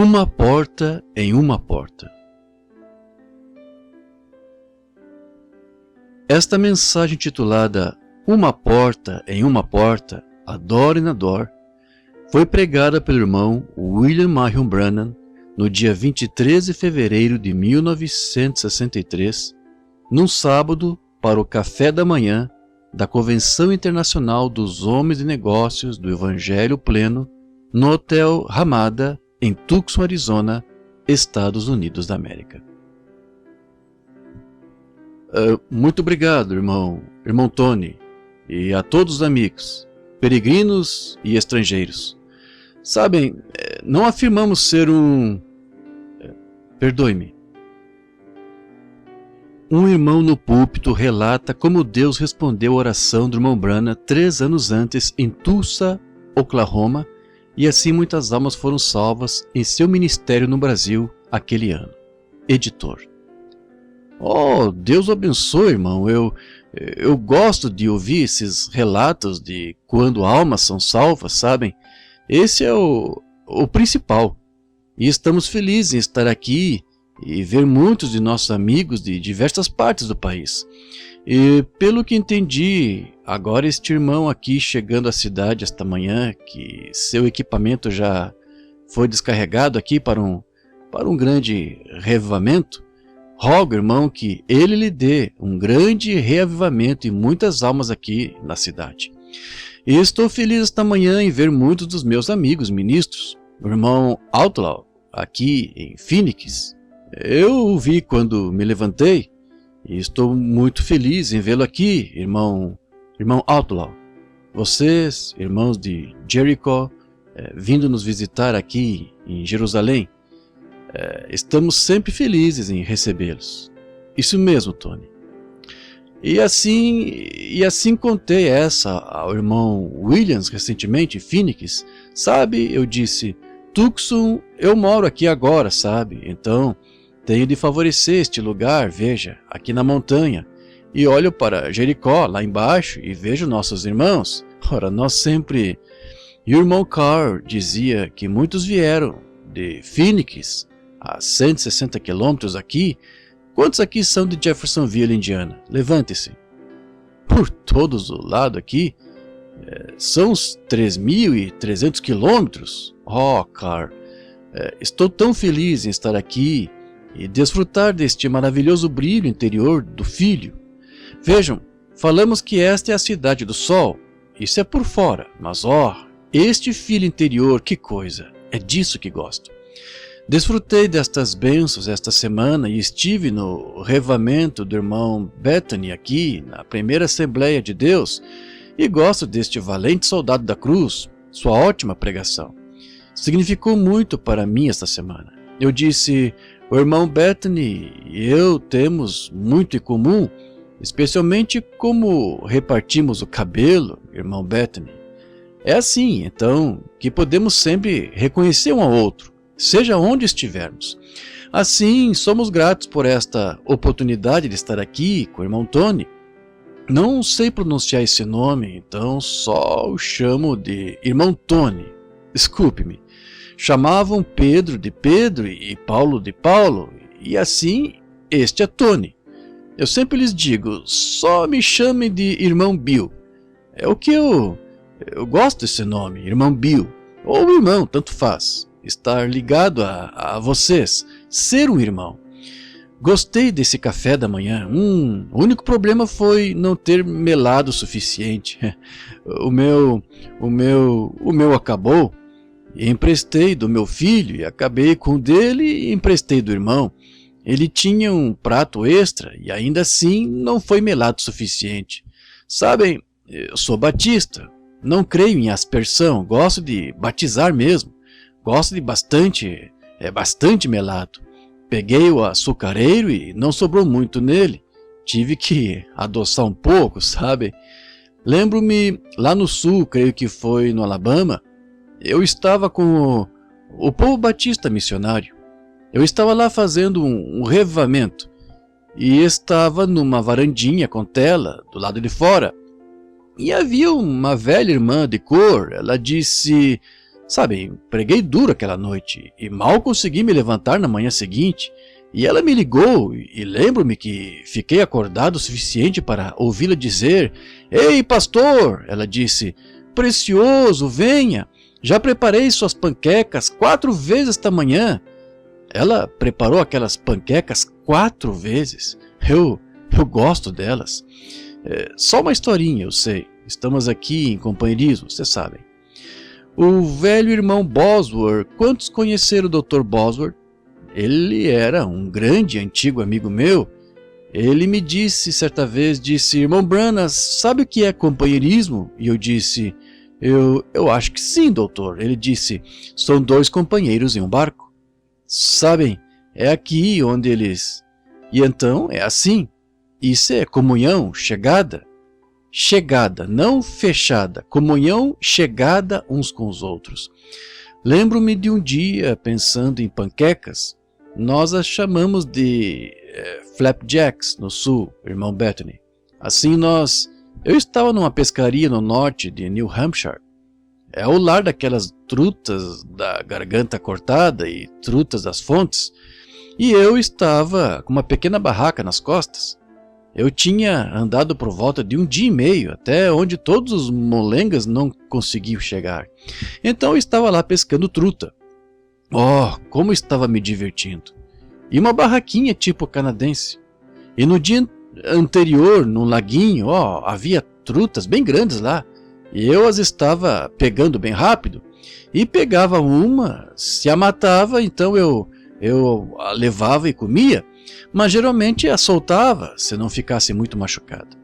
Uma porta em uma porta. Esta mensagem titulada Uma porta em uma porta, a Door in a Door, foi pregada pelo irmão William Marion Branham no dia 23 de fevereiro de 1963, num sábado para o café da manhã da Convenção Internacional dos Homens de Negócios do Evangelho Pleno, no Hotel Ramada, em Tucson, Arizona, Estados Unidos da América. Muito obrigado, irmão Tony, e a todos os amigos, peregrinos e estrangeiros. Sabem, não afirmamos ser perdoe-me. Um irmão no púlpito relata como Deus respondeu a oração do irmão Branham 3 anos antes em Tulsa, Oklahoma, e assim muitas almas foram salvas em seu ministério no Brasil aquele ano. Editor. Oh, Deus o abençoe, irmão. Eu gosto de ouvir esses relatos de quando almas são salvas, sabem? Esse é o principal. E estamos felizes em estar aqui e ver muitos de nossos amigos de diversas partes do país. E pelo que entendi, agora este irmão aqui chegando à cidade esta manhã, que seu equipamento já foi descarregado aqui para um grande reavivamento, rogo, irmão, que ele lhe dê um grande reavivamento e muitas almas aqui na cidade. E estou feliz esta manhã em ver muitos dos meus amigos ministros. O irmão Outlaw, aqui em Phoenix, eu o vi quando me levantei e estou muito feliz em vê-lo aqui, irmão Outlaw. Vocês, irmãos de Jericho, vindo nos visitar aqui em Jerusalém, estamos sempre felizes em recebê-los. Isso mesmo, Tony. E assim contei essa ao irmão Williams recentemente em Phoenix. Sabe, eu disse, Tucson, eu moro aqui agora, sabe? Então, tenho de favorecer este lugar, veja, aqui na montanha. E olho para Jericó, lá embaixo, e vejo nossos irmãos. Ora, nós sempre... E o irmão Carr dizia que muitos vieram de Phoenix, a 160 quilômetros aqui. Quantos aqui são de Jeffersonville, Indiana? Levante-se. Por todos o lado aqui, são uns 3.300 quilômetros. Oh, Carr, estou tão feliz em estar aqui e desfrutar deste maravilhoso brilho interior do Filho. Vejam, falamos que esta é a cidade do Sol. Isso é por fora, mas este Filho interior, que coisa! É disso que gosto. Desfrutei destas bênçãos esta semana e estive no reavivamento do irmão Bethany aqui, na primeira Assembleia de Deus, e gosto deste valente soldado da cruz, sua ótima pregação. Significou muito para mim esta semana. Eu disse, o irmão Bethany e eu temos muito em comum, especialmente como repartimos o cabelo, irmão Bethany. É assim, então, que podemos sempre reconhecer um ao outro, seja onde estivermos. Assim, somos gratos por esta oportunidade de estar aqui com o irmão Tony. Não sei pronunciar esse nome, então só o chamo de irmão Tony. Desculpe-me. Chamavam Pedro de Pedro e Paulo de Paulo, e assim, este é Tony. Eu sempre lhes digo, só me chamem de irmão Bill. É o que eu gosto desse nome, irmão Bill, ou irmão, tanto faz. Estar ligado a vocês, ser um irmão. Gostei desse café da manhã. O único problema foi não ter melado o suficiente. O meu acabou. Emprestei do meu filho e acabei com o dele e emprestei do irmão. Ele tinha um prato extra e ainda assim não foi melado o suficiente. Sabem, eu sou batista, não creio em aspersão, gosto de batizar mesmo. Gosto de bastante melado. Peguei o açucareiro e não sobrou muito nele. Tive que adoçar um pouco, sabe? Lembro-me, lá no sul, creio que foi no Alabama, eu estava com o povo batista missionário. Eu estava lá fazendo um reavivamento e estava numa varandinha com tela do lado de fora. E havia uma velha irmã de cor. Ela disse, Sabe, preguei duro aquela noite e mal consegui me levantar na manhã seguinte. E ela me ligou e lembro-me que fiquei acordado o suficiente para ouvi-la dizer: "Ei, pastor!" Ela disse: "Precioso, venha! Já preparei suas panquecas 4 vezes esta manhã." Ela preparou aquelas panquecas 4 vezes. Eu gosto delas. Só uma historinha, eu sei. Estamos aqui em companheirismo, vocês sabem. O velho irmão Bosworth. Quantos conheceram o Dr. Bosworth? Ele era um grande antigo amigo meu. Ele me disse certa vez, "Irmão Branham, sabe o que é companheirismo?" E eu disse: Eu acho que sim, doutor." Ele disse: "São 2 companheiros em um barco. Sabem, é aqui onde eles..." E então é assim. Isso é comunhão, chegada. Chegada, não fechada. Comunhão, chegada uns com os outros. Lembro-me de um dia pensando em panquecas. Nós as chamamos de flapjacks no sul, irmão Bethany. Assim eu estava numa pescaria no norte de New Hampshire. É o lar daquelas trutas da garganta cortada e trutas das fontes. E eu estava com uma pequena barraca nas costas. Eu tinha andado por volta de 1 dia e meio, até onde todos os molengas não conseguiam chegar. Então eu estava lá pescando truta. Oh, como estava me divertindo! E uma barraquinha tipo canadense. E no dia anterior, num laguinho, havia trutas bem grandes lá. E eu as estava pegando bem rápido. E pegava uma, se a matava, então eu a levava e comia. Mas geralmente a soltava, se não ficasse muito machucada.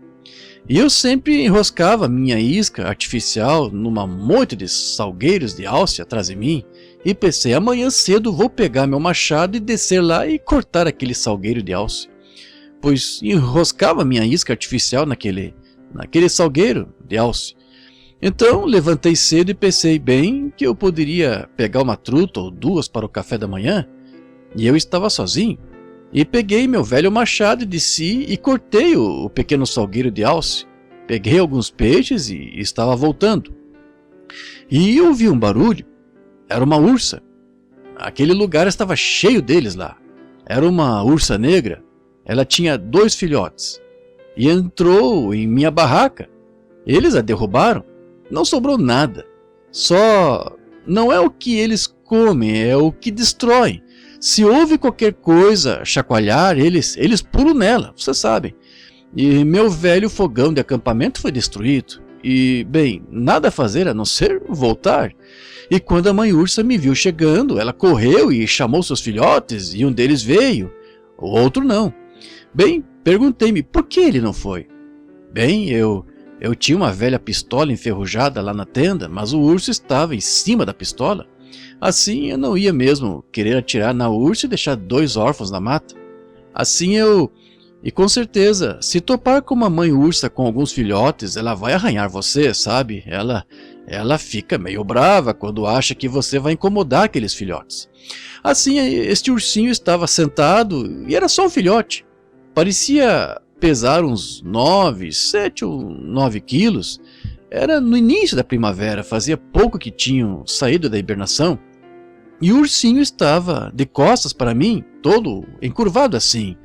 E eu sempre enroscava minha isca artificial numa monte de salgueiros de alce atrás de mim. E pensei, amanhã cedo vou pegar meu machado e descer lá e cortar aquele salgueiro de alce. Pois enroscava minha isca artificial naquele salgueiro de alce. Então levantei cedo e pensei bem que eu poderia pegar uma truta ou 2 para o café da manhã. E eu estava sozinho. E peguei meu velho machado e desci e cortei o pequeno salgueiro de alce. Peguei alguns peixes e estava voltando. E ouvi um barulho. Era uma ursa. Aquele lugar estava cheio deles lá. Era uma ursa negra. Ela tinha 2 filhotes. E entrou em minha barraca. Eles a derrubaram. Não sobrou nada. Só não é o que eles comem, é o que destroem. Se houve qualquer coisa chacoalhar, eles pulam nela, vocês sabem. E meu velho fogão de acampamento foi destruído. E, bem, nada a fazer a não ser voltar. E quando a mãe ursa me viu chegando, ela correu e chamou seus filhotes, e um deles veio, o outro não. Bem, perguntei-me por que ele não foi. Bem, eu tinha uma velha pistola enferrujada lá na tenda, mas o urso estava em cima da pistola. Assim eu não ia mesmo querer atirar na ursa e deixar 2 órfãos na mata. Assim e com certeza, se topar com uma mãe ursa com alguns filhotes, ela vai arranhar você, sabe? Ela fica meio brava quando acha que você vai incomodar aqueles filhotes. Assim, este ursinho estava sentado e era só um filhote. Parecia pesar uns 7 ou 9 quilos. Era no início da primavera, fazia pouco que tinham saído da hibernação. E o ursinho estava de costas para mim, todo encurvado assim.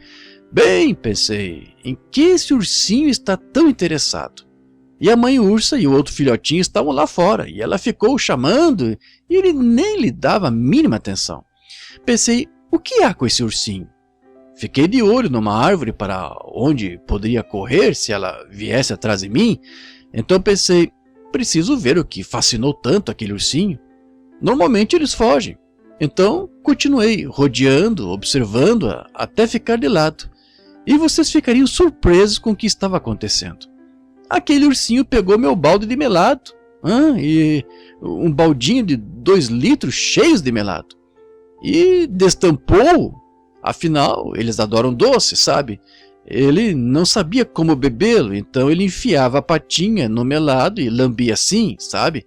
Bem, pensei, em que esse ursinho está tão interessado? E a mãe ursa e o outro filhotinho estavam lá fora, e ela ficou chamando, e ele nem lhe dava a mínima atenção. Pensei, o que há com esse ursinho? Fiquei de olho numa árvore para onde poderia correr se ela viesse atrás de mim. Então pensei, preciso ver o que fascinou tanto aquele ursinho. Normalmente eles fogem. Então continuei rodeando, observando-a até ficar de lado. E vocês ficariam surpresos com o que estava acontecendo. Aquele ursinho pegou meu balde de melado. E um baldinho de 2 litros cheios de melado. E destampou. Afinal, eles adoram doce, sabe? Ele não sabia como bebê-lo, então ele enfiava a patinha no melado e lambia assim, sabe?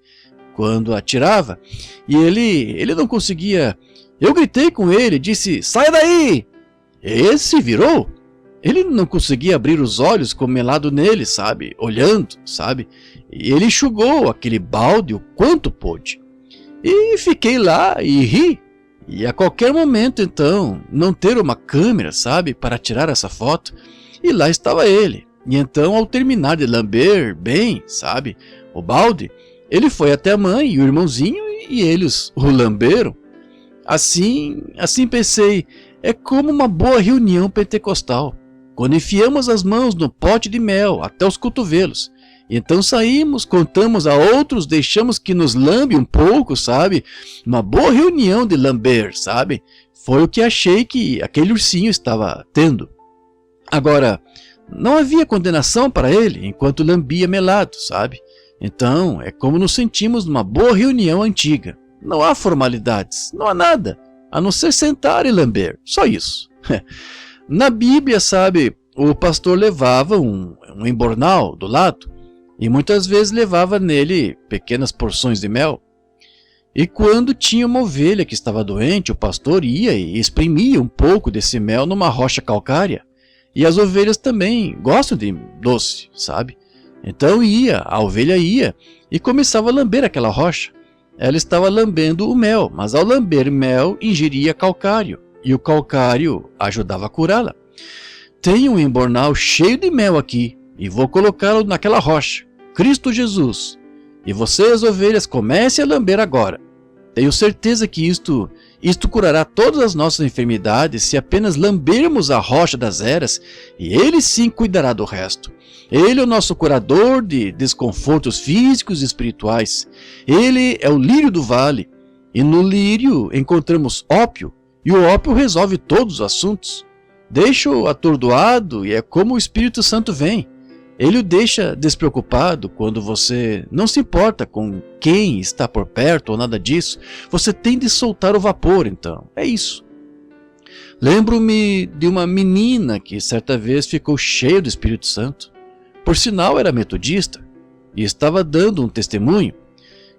Quando atirava. E ele não conseguia. Eu gritei com ele, disse, sai daí! Esse virou. Ele não conseguia abrir os olhos com o melado nele, sabe? Olhando, sabe? E ele enxugou aquele balde o quanto pôde. E fiquei lá e ri. E a qualquer momento, então, não ter uma câmera, sabe, para tirar essa foto. E lá estava ele. E então, ao terminar de lamber bem, sabe, o balde, ele foi até a mãe e o irmãozinho e eles o lamberam. Assim pensei, é como uma boa reunião pentecostal, quando enfiamos as mãos no pote de mel até os cotovelos. E então saímos, contamos a outros, deixamos que nos lambe um pouco, sabe? Uma boa reunião de lamber, sabe? Foi o que achei que aquele ursinho estava tendo. Agora, não havia condenação para ele enquanto lambia melado, sabe? Então, é como nos sentimos numa boa reunião antiga. Não há formalidades, não há nada, a não ser sentar e lamber, só isso. Na Bíblia, sabe, o pastor levava um embornal do lado e muitas vezes levava nele pequenas porções de mel. E quando tinha uma ovelha que estava doente, o pastor ia e exprimia um pouco desse mel numa rocha calcária. E as ovelhas também gostam de doce, sabe? Então a ovelha ia e começava a lamber aquela rocha. Ela estava lambendo o mel, mas ao lamber mel ingeria calcário, e o calcário ajudava a curá-la. Tenho um embornal cheio de mel aqui, e vou colocá-lo naquela rocha, Cristo Jesus. E vocês, ovelhas, comecem a lamber agora. Tenho certeza que isto curará todas as nossas enfermidades se apenas lambermos a rocha das eras, e Ele sim cuidará do resto. Ele é o nosso curador de desconfortos físicos e espirituais. Ele é o lírio do vale, e no lírio encontramos ópio, e o ópio resolve todos os assuntos. Deixa-o atordoado e é como o Espírito Santo vem. Ele o deixa despreocupado quando você não se importa com quem está por perto ou nada disso. Você tem de soltar o vapor, então. É isso. Lembro-me de uma menina que certa vez ficou cheia do Espírito Santo. Por sinal, era metodista e estava dando um testemunho.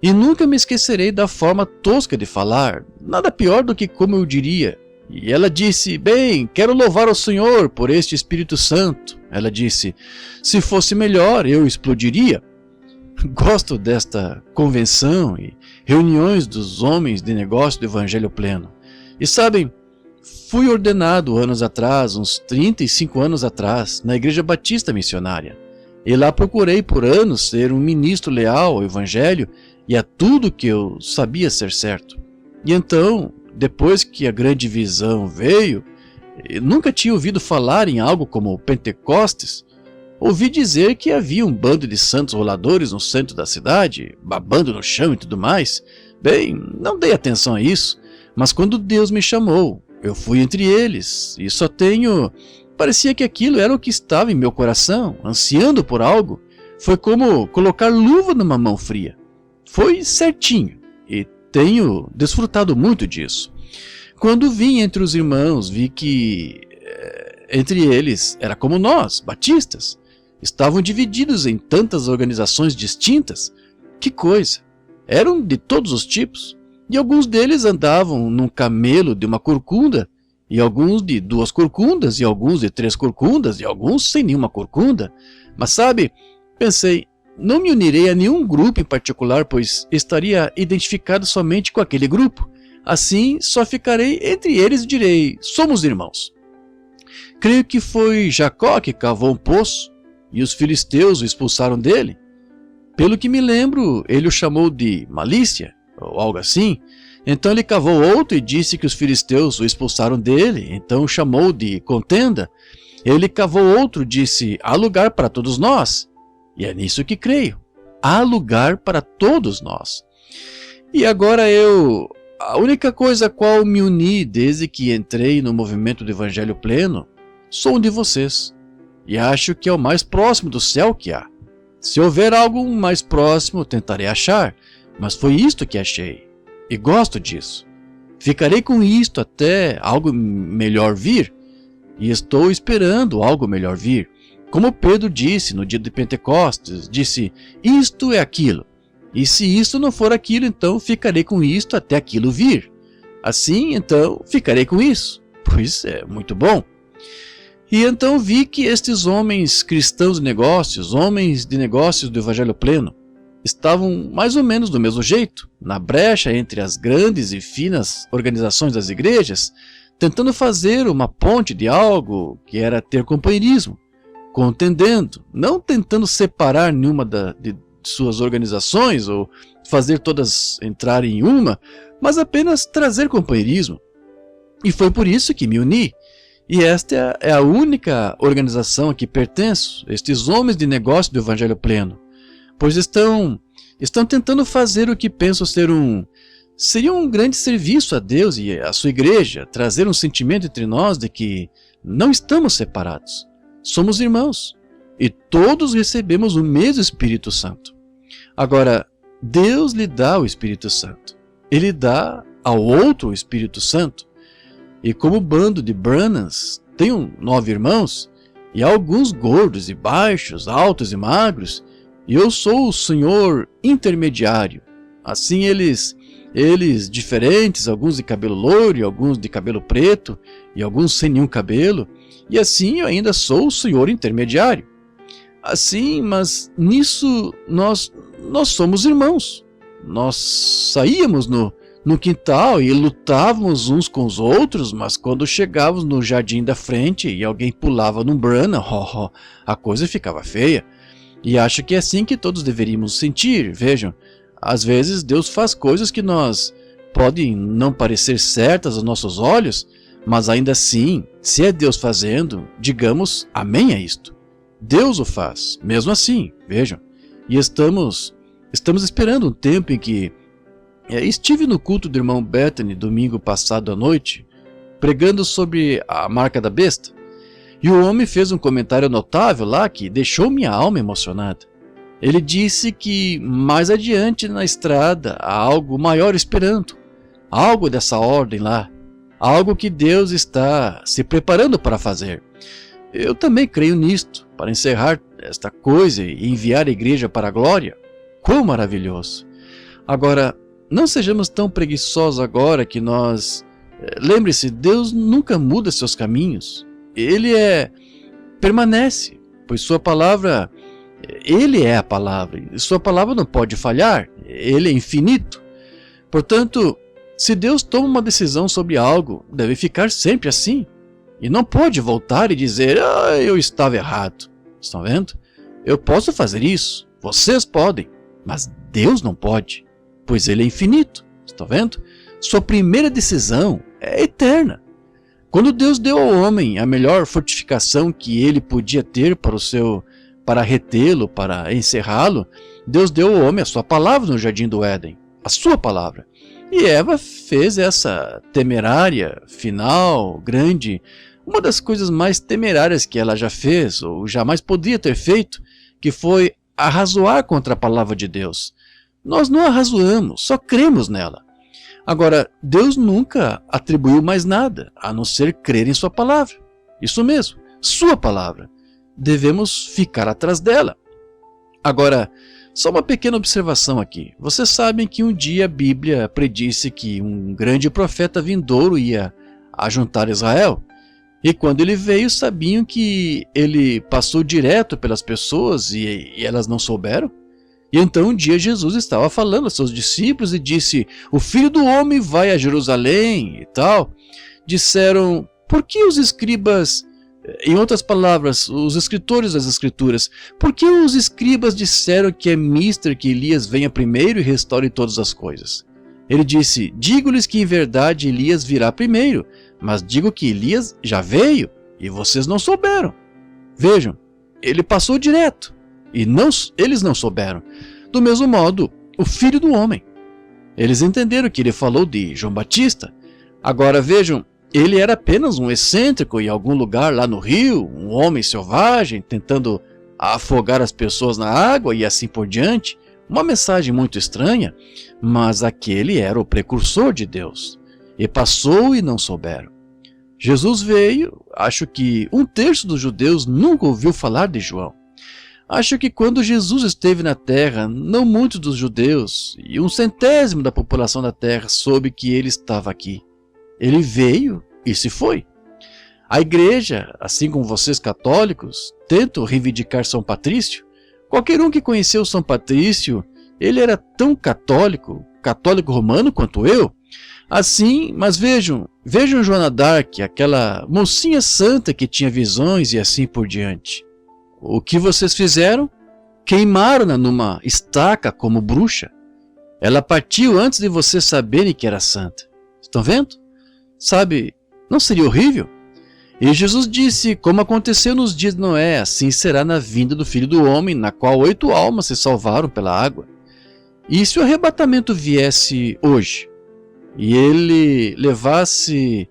E nunca me esquecerei da forma tosca de falar, nada pior do que como eu diria. E ela disse, bem, quero louvar ao Senhor por este Espírito Santo. Ela disse, se fosse melhor, eu explodiria. Gosto desta convenção e reuniões dos homens de negócio do Evangelho Pleno. E sabem, fui ordenado anos atrás, uns 35 anos atrás, na Igreja Batista Missionária. E lá procurei por anos ser um ministro leal ao Evangelho e a tudo que eu sabia ser certo. E então, depois que a grande visão veio, eu nunca tinha ouvido falar em algo como Pentecostes. Ouvi dizer que havia um bando de santos roladores no centro da cidade, babando no chão e tudo mais. Bem, não dei atenção a isso, mas quando Deus me chamou, eu fui entre eles e só tenho... Parecia que aquilo era o que estava em meu coração, ansiando por algo. Foi como colocar luva numa mão fria. Foi certinho e tenho desfrutado muito disso. Quando vim entre os irmãos, vi que entre eles era como nós, batistas. Estavam divididos em tantas organizações distintas. Que coisa! Eram de todos os tipos. E alguns deles andavam num camelo de uma corcunda, e alguns de 2 corcundas, e alguns de 3 corcundas, e alguns sem nenhuma corcunda. Mas sabe, pensei, não me unirei a nenhum grupo em particular, pois estaria identificado somente com aquele grupo. Assim, só ficarei entre eles e direi, somos irmãos. Creio que foi Jacó que cavou um poço, e os filisteus o expulsaram dele. Pelo que me lembro, ele o chamou de malícia, ou algo assim. Então ele cavou outro e disse que os filisteus o expulsaram dele, então o chamou de contenda. Ele cavou outro e disse, há lugar para todos nós. E é nisso que creio, há lugar para todos nós. E agora a única coisa a qual me uni desde que entrei no movimento do Evangelho Pleno, sou um de vocês. E acho que é o mais próximo do céu que há. Se houver algo mais próximo, tentarei achar, mas foi isto que achei. E gosto disso. Ficarei com isto até algo melhor vir. E estou esperando algo melhor vir. Como Pedro disse no dia de Pentecostes, disse, isto é aquilo. E se isto não for aquilo, então ficarei com isto até aquilo vir. Assim, então, ficarei com isso. Pois é, muito bom. E então vi que estes homens cristãos de negócios, homens de negócios do Evangelho Pleno, estavam mais ou menos do mesmo jeito, na brecha entre as grandes e finas organizações das igrejas, tentando fazer uma ponte de algo que era ter companheirismo, contendendo, não tentando separar nenhuma de suas organizações ou fazer todas entrarem em uma, mas apenas trazer companheirismo. E foi por isso que me uni. E esta é a única organização a que pertenço, estes homens de negócio do Evangelho Pleno, pois estão tentando fazer o que penso seria um grande serviço a Deus e à sua igreja, trazer um sentimento entre nós de que não estamos separados, somos irmãos e todos recebemos o mesmo Espírito Santo. Agora, Deus lhe dá o Espírito Santo, Ele dá ao outro o Espírito Santo, e como o bando de Branhams tem 9 irmãos, e há alguns gordos e baixos, altos e magros, e eu sou o senhor intermediário. Assim eles diferentes, alguns de cabelo loiro, e alguns de cabelo preto, e alguns sem nenhum cabelo, e assim eu ainda sou o senhor intermediário. Assim, mas nisso nós somos irmãos. Nós saíamos no quintal e lutávamos uns com os outros, mas quando chegávamos no jardim da frente e alguém pulava num Branham, a coisa ficava feia. E acho que é assim que todos deveríamos sentir. Vejam, às vezes Deus faz coisas que podem não parecer certas aos nossos olhos, mas ainda assim, se é Deus fazendo, digamos amém a isto. Deus o faz, mesmo assim, vejam. E estamos esperando um tempo em que estive no culto do irmão Bethany domingo passado à noite, pregando sobre a marca da besta. E o homem fez um comentário notável lá que deixou minha alma emocionada. Ele disse que mais adiante na estrada há algo maior esperando, algo dessa ordem lá, algo que Deus está se preparando para fazer. Eu também creio nisto, para encerrar esta coisa e enviar a igreja para a glória. Quão maravilhoso! Agora, não sejamos tão preguiçosos agora que nós... Lembre-se, Deus nunca muda seus caminhos. Ele permanece, pois sua palavra, Ele é a palavra, e sua palavra não pode falhar, Ele é infinito. Portanto, se Deus toma uma decisão sobre algo, deve ficar sempre assim, e não pode voltar e dizer, eu estava errado. Estão vendo? Eu posso fazer isso, vocês podem, mas Deus não pode, pois Ele é infinito. Estão vendo? Sua primeira decisão é eterna. Quando Deus deu ao homem a melhor fortificação que ele podia ter para retê-lo, para encerrá-lo, Deus deu ao homem a sua palavra no jardim do Éden, a sua palavra. E Eva fez essa temerária, final, grande, uma das coisas mais temerárias que ela já fez, ou jamais poderia ter feito, que foi arrazoar contra a palavra de Deus. Nós não arrazoamos, só cremos nela. Agora, Deus nunca atribuiu mais nada, a não ser crer em sua palavra. Isso mesmo, sua palavra. Devemos ficar atrás dela. Agora, só uma pequena observação aqui. Vocês sabem que um dia a Bíblia predisse que um grande profeta vindouro ia ajuntar Israel. E quando ele veio, sabiam que ele passou direto pelas pessoas e elas não souberam? E então um dia Jesus estava falando aos seus discípulos e disse, o Filho do Homem vai a Jerusalém e tal. Disseram, por que os escribas, em outras palavras, os escritores das escrituras, por que os escribas disseram que é mister que Elias venha primeiro e restaure todas as coisas? Ele disse, digo-lhes que em verdade Elias virá primeiro, mas digo que Elias já veio e vocês não souberam. Vejam, ele passou direto. E eles não souberam. Do mesmo modo, o Filho do Homem. Eles entenderam que ele falou de João Batista. Agora vejam, ele era apenas um excêntrico em algum lugar lá no rio, um homem selvagem, tentando afogar as pessoas na água e assim por diante. Uma mensagem muito estranha, mas aquele era o precursor de Deus. E passou e não souberam. Jesus veio, acho que 1/3 dos judeus nunca ouviu falar de João. Acho que quando Jesus esteve na terra, não muitos dos judeus e 1/100º da população da terra soube que ele estava aqui. Ele veio e se foi. A igreja, assim como vocês católicos, tentam reivindicar São Patrício. Qualquer um que conheceu São Patrício Ele era tão católico romano quanto eu. Assim, mas vejam Joana d'Arc, aquela mocinha santa que tinha visões e assim por diante. O que vocês fizeram? Queimaram-na numa estaca como bruxa. Ela partiu antes de vocês saberem que era santa. Estão vendo? Sabe, não seria horrível? E Jesus disse, como aconteceu nos dias de Noé, assim será na vinda do Filho do Homem, na qual 8 almas se salvaram pela água. E se o arrebatamento viesse hoje, e ele levasse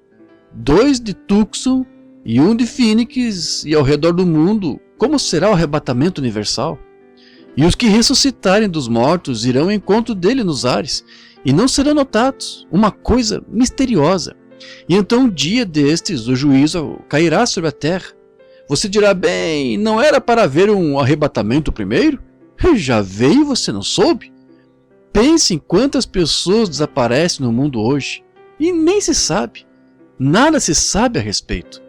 2 de Tucson e 1 de Fênix, e ao redor do mundo, como será o arrebatamento universal? E os que ressuscitarem dos mortos irão ao encontro dele nos ares, e não serão notados, uma coisa misteriosa. E então um dia destes o juízo cairá sobre a terra. Você dirá, bem, não era para haver um arrebatamento primeiro? Já veio e você não soube? Pense em quantas pessoas desaparecem no mundo hoje, e nem se sabe, nada se sabe a respeito.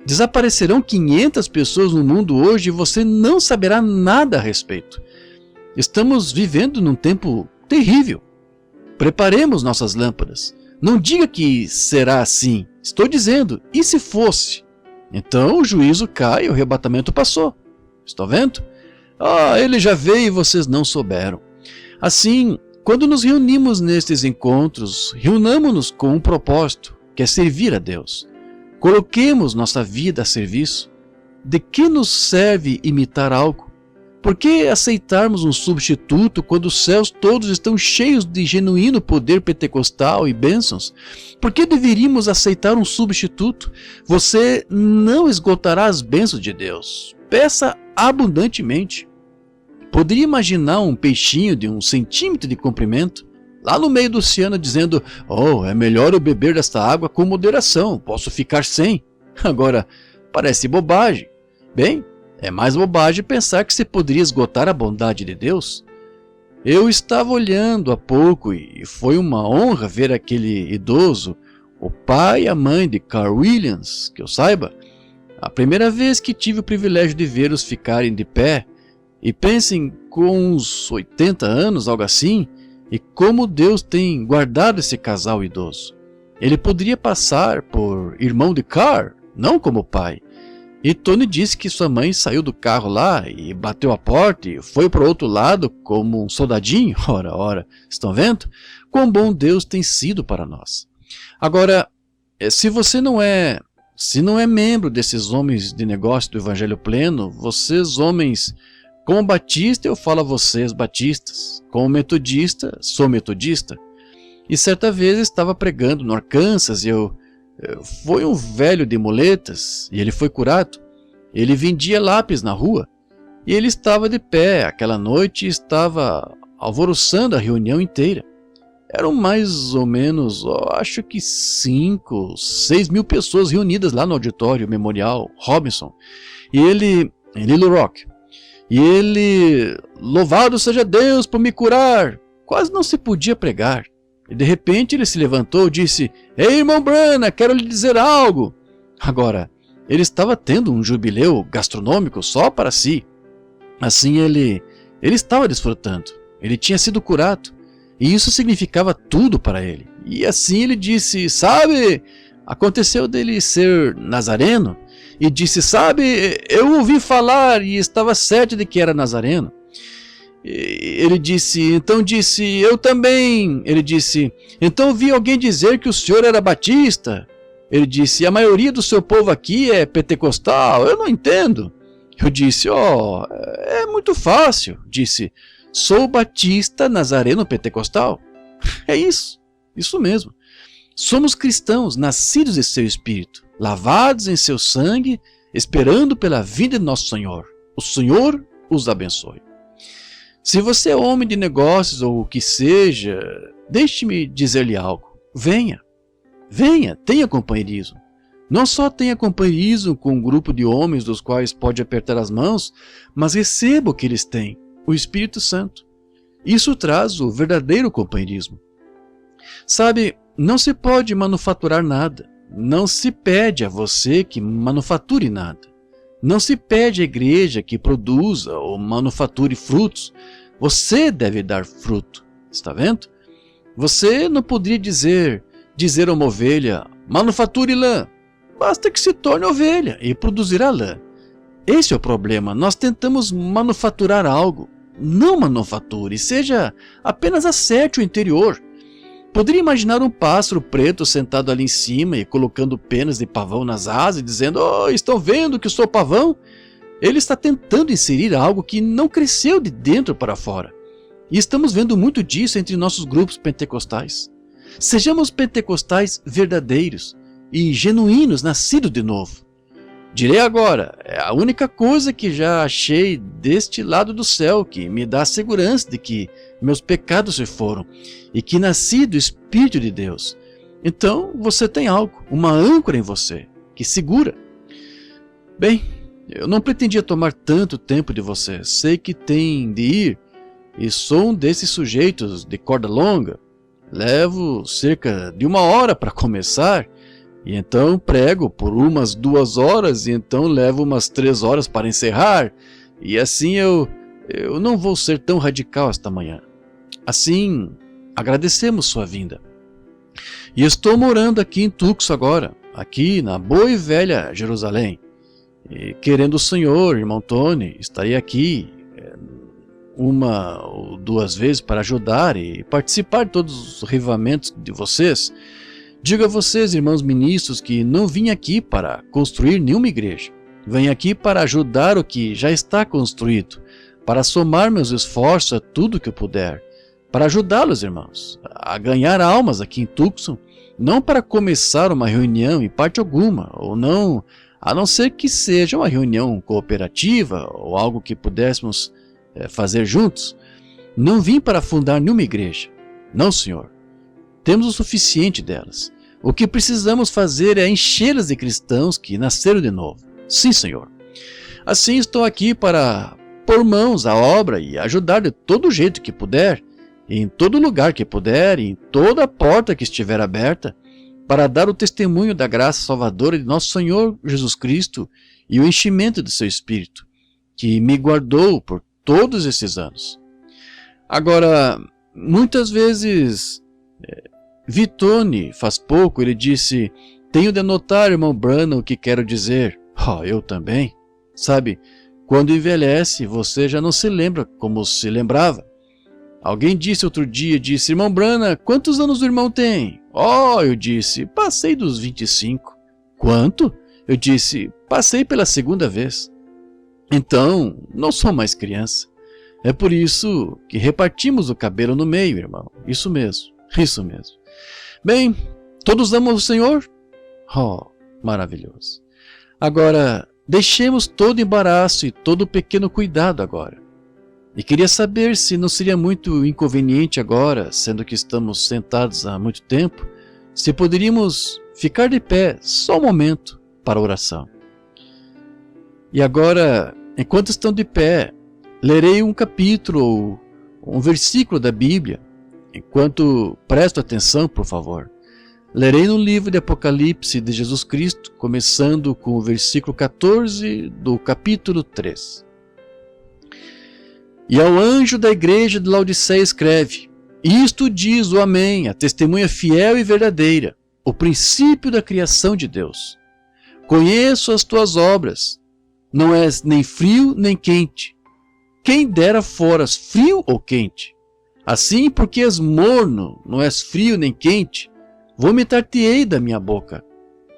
Desaparecerão 500 pessoas no mundo hoje e você não saberá nada a respeito. Estamos vivendo num tempo terrível. Preparemos nossas lâmpadas. Não diga que será assim. Estou dizendo, e se fosse? Então o juízo cai e o arrebatamento passou. Estão vendo? Ele já veio e vocês não souberam. Assim, quando nos reunimos nestes encontros, reunamos-nos com um propósito, que é servir a Deus. Coloquemos nossa vida a serviço. De que nos serve imitar algo? Por que aceitarmos um substituto quando os céus todos estão cheios de genuíno poder pentecostal e bênçãos? Por que deveríamos aceitar um substituto? Você não esgotará as bênçãos de Deus. Peça abundantemente. Poderia imaginar um peixinho de 1 centímetro de comprimento, lá no meio do oceano, dizendo, é melhor eu beber desta água com moderação, posso ficar sem. Agora, parece bobagem. Bem, é mais bobagem pensar que você poderia esgotar a bondade de Deus. Eu estava olhando há pouco e foi uma honra ver aquele idoso, o pai e a mãe de Carl Williams, que eu saiba. A primeira vez que tive o privilégio de vê-los ficarem de pé, e pensem com uns 80 anos, algo assim, e como Deus tem guardado esse casal idoso. Ele poderia passar por irmão de Carl, não como pai. E Tony disse que sua mãe saiu do carro lá e bateu a porta e foi para o outro lado como um soldadinho. Ora, estão vendo? Quão bom Deus tem sido para nós. Agora, se você não é membro desses homens de negócio do Evangelho Pleno, vocês homens, como batista eu falo a vocês batistas, como metodista, sou metodista. E certa vez estava pregando no Arkansas e foi um velho de muletas e ele foi curado. Ele vendia lápis na rua e ele estava de pé aquela noite e estava alvoroçando a reunião inteira. Eram mais ou menos, acho que 5, 6 mil pessoas reunidas lá no auditório Memorial Robinson. E ele Little Rock. E ele, louvado seja Deus por me curar. Quase não se podia pregar. E de repente ele se levantou e disse, ei, irmão Branham, quero lhe dizer algo. Agora, ele estava tendo um jubileu gastronômico só para si. Assim ele estava desfrutando. Ele tinha sido curado. E isso significava tudo para ele. E assim ele disse, sabe, aconteceu dele ser nazareno. E disse, sabe, eu ouvi falar e estava certo de que era nazareno. Ele disse, eu também. Ele disse, então vi alguém dizer que o senhor era batista. Ele disse, a maioria do seu povo aqui é pentecostal, eu não entendo. Eu disse, é muito fácil. Disse, sou batista nazareno pentecostal. É isso mesmo. Somos cristãos, nascidos em seu espírito, lavados em seu sangue, esperando pela vinda de nosso Senhor. O Senhor os abençoe. Se você é homem de negócios ou o que seja, deixe-me dizer-lhe algo. Venha, tenha companheirismo. Não só tenha companheirismo com um grupo de homens dos quais pode apertar as mãos, mas receba o que eles têm, o Espírito Santo. Isso traz o verdadeiro companheirismo. Sabe, não se pode manufaturar nada. Não se pede a você que manufature nada. Não se pede à igreja que produza ou manufature frutos. Você deve dar fruto. Está vendo? Você não poderia dizer a uma ovelha, manufature lã. Basta que se torne ovelha e produzirá lã. Esse é o problema. Nós tentamos manufaturar algo. Não manufature, apenas acerte o interior. Poderia imaginar um pássaro preto sentado ali em cima e colocando penas de pavão nas asas e dizendo: "Oh, estão vendo que sou pavão?" Ele está tentando inserir algo que não cresceu de dentro para fora. E estamos vendo muito disso entre nossos grupos pentecostais. Sejamos pentecostais verdadeiros e genuínos, nascidos de novo. Direi agora, é a única coisa que já achei deste lado do céu que me dá a segurança de que meus pecados se foram e que nasci do Espírito de Deus. Então você tem algo, uma âncora em você, que segura. Bem, eu não pretendia tomar tanto tempo de você. Sei que tem de ir e sou um desses sujeitos de corda longa. Levo cerca de 1 hora para começar. E então prego por umas 2 horas, e então levo umas 3 horas para encerrar, e assim eu não vou ser tão radical esta manhã. Assim, agradecemos sua vinda. E estou morando aqui em Tucson agora, aqui na boa e velha Jerusalém. E querendo o Senhor, irmão Tony, estarei aqui 1 ou 2 vezes para ajudar e participar de todos os revivamentos de vocês. Digo a vocês, irmãos ministros, que não vim aqui para construir nenhuma igreja. Venho aqui para ajudar o que já está construído, para somar meus esforços a tudo que eu puder, para ajudá-los, irmãos, a ganhar almas aqui em Tucson, não para começar uma reunião em parte alguma, ou não, a não ser que seja uma reunião cooperativa ou algo que pudéssemos fazer juntos. Não vim para fundar nenhuma igreja. Não, senhor. Temos o suficiente delas. O que precisamos fazer é enchê-las de cristãos que nasceram de novo. Sim, senhor. Assim estou aqui para pôr mãos à obra e ajudar de todo jeito que puder, em todo lugar que puder, em toda porta que estiver aberta, para dar o testemunho da graça salvadora de nosso Senhor Jesus Cristo e o enchimento do seu Espírito, que me guardou por todos esses anos. Agora, muitas vezes... Vitone, faz pouco, ele disse: "Tenho de anotar, irmão Branham, o que quero dizer." Oh, eu também. Sabe, quando envelhece, você já não se lembra como se lembrava. Alguém disse outro dia, "Irmão Branham, quantos anos o irmão tem?" "Oh," eu disse, "passei dos 25. "Quanto?" Eu disse, "Passei pela 2ª vez." Então, não sou mais criança. É por isso que repartimos o cabelo no meio, irmão. Isso mesmo. Isso mesmo. Bem, todos amam o Senhor? Oh, maravilhoso. Agora, deixemos todo embaraço e todo pequeno cuidado agora. E queria saber se não seria muito inconveniente agora, sendo que estamos sentados há muito tempo, se poderíamos ficar de pé só um momento para a oração. E agora, enquanto estão de pé, lerei um capítulo ou um versículo da Bíblia. Enquanto presto atenção, por favor, lerei no livro de Apocalipse de Jesus Cristo, começando com o versículo 14 do capítulo 3. "E ao anjo da igreja de Laodiceia escreve: Isto diz o Amém, a testemunha fiel e verdadeira, o princípio da criação de Deus. Conheço as tuas obras, não és nem frio nem quente. Quem dera foras frio ou quente. Assim, porque és morno, não és frio nem quente, vomitar-te-ei da minha boca.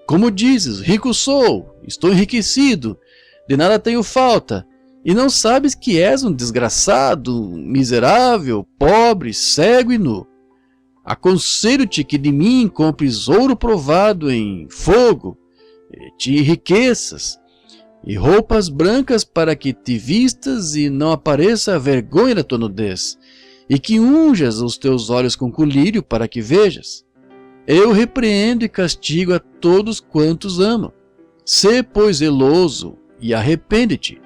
Como dizes, rico sou, estou enriquecido, de nada tenho falta, e não sabes que és um desgraçado, miserável, pobre, cego e nu. Aconselho-te que de mim compres ouro provado em fogo, e te enriqueças, e roupas brancas para que te vistas e não apareça a vergonha da tua nudez, e que unjas os teus olhos com colírio para que vejas. Eu repreendo e castigo a todos quantos amo. Sê, pois, zeloso e arrepende-te.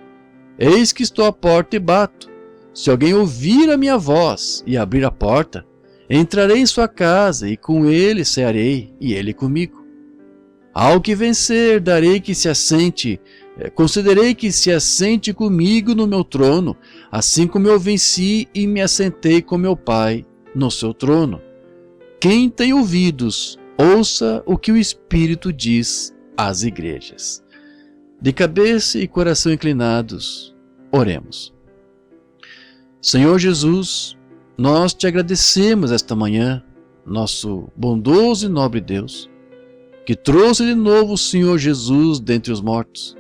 Eis que estou à porta e bato. Se alguém ouvir a minha voz e abrir a porta, entrarei em sua casa e com ele cearei e ele comigo. Ao que vencer, darei que se assente Considerei que se assente comigo no meu trono, assim como eu venci e me assentei com meu Pai no seu trono. Quem tem ouvidos, ouça o que o Espírito diz às igrejas. De cabeça e coração inclinados, oremos. Senhor Jesus, nós te agradecemos esta manhã, nosso bondoso e nobre Deus, que trouxe de novo o Senhor Jesus dentre os mortos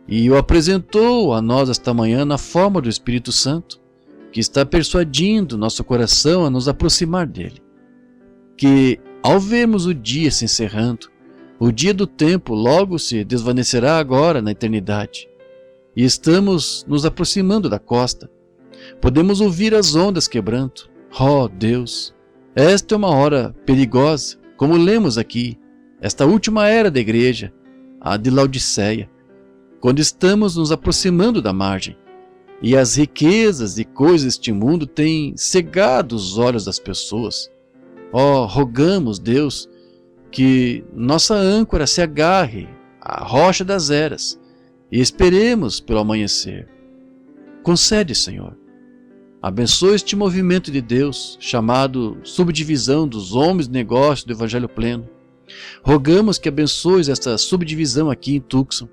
e o apresentou a nós esta manhã na forma do Espírito Santo, que está persuadindo nosso coração a nos aproximar dele. Que, ao vermos o dia se encerrando, o dia do tempo logo se desvanecerá agora na eternidade, e estamos nos aproximando da costa, podemos ouvir as ondas quebrando. Oh Deus, esta é uma hora perigosa, como lemos aqui, esta última era da igreja, a de Laodiceia, quando estamos nos aproximando da margem, e as riquezas e coisas deste mundo têm cegado os olhos das pessoas. Oh, rogamos, Deus, que nossa âncora se agarre à rocha das eras e esperemos pelo amanhecer. Concede, Senhor. Abençoe este movimento de Deus, chamado subdivisão dos homens de negócio do Evangelho Pleno. Rogamos que abençoes esta subdivisão aqui em Tucson,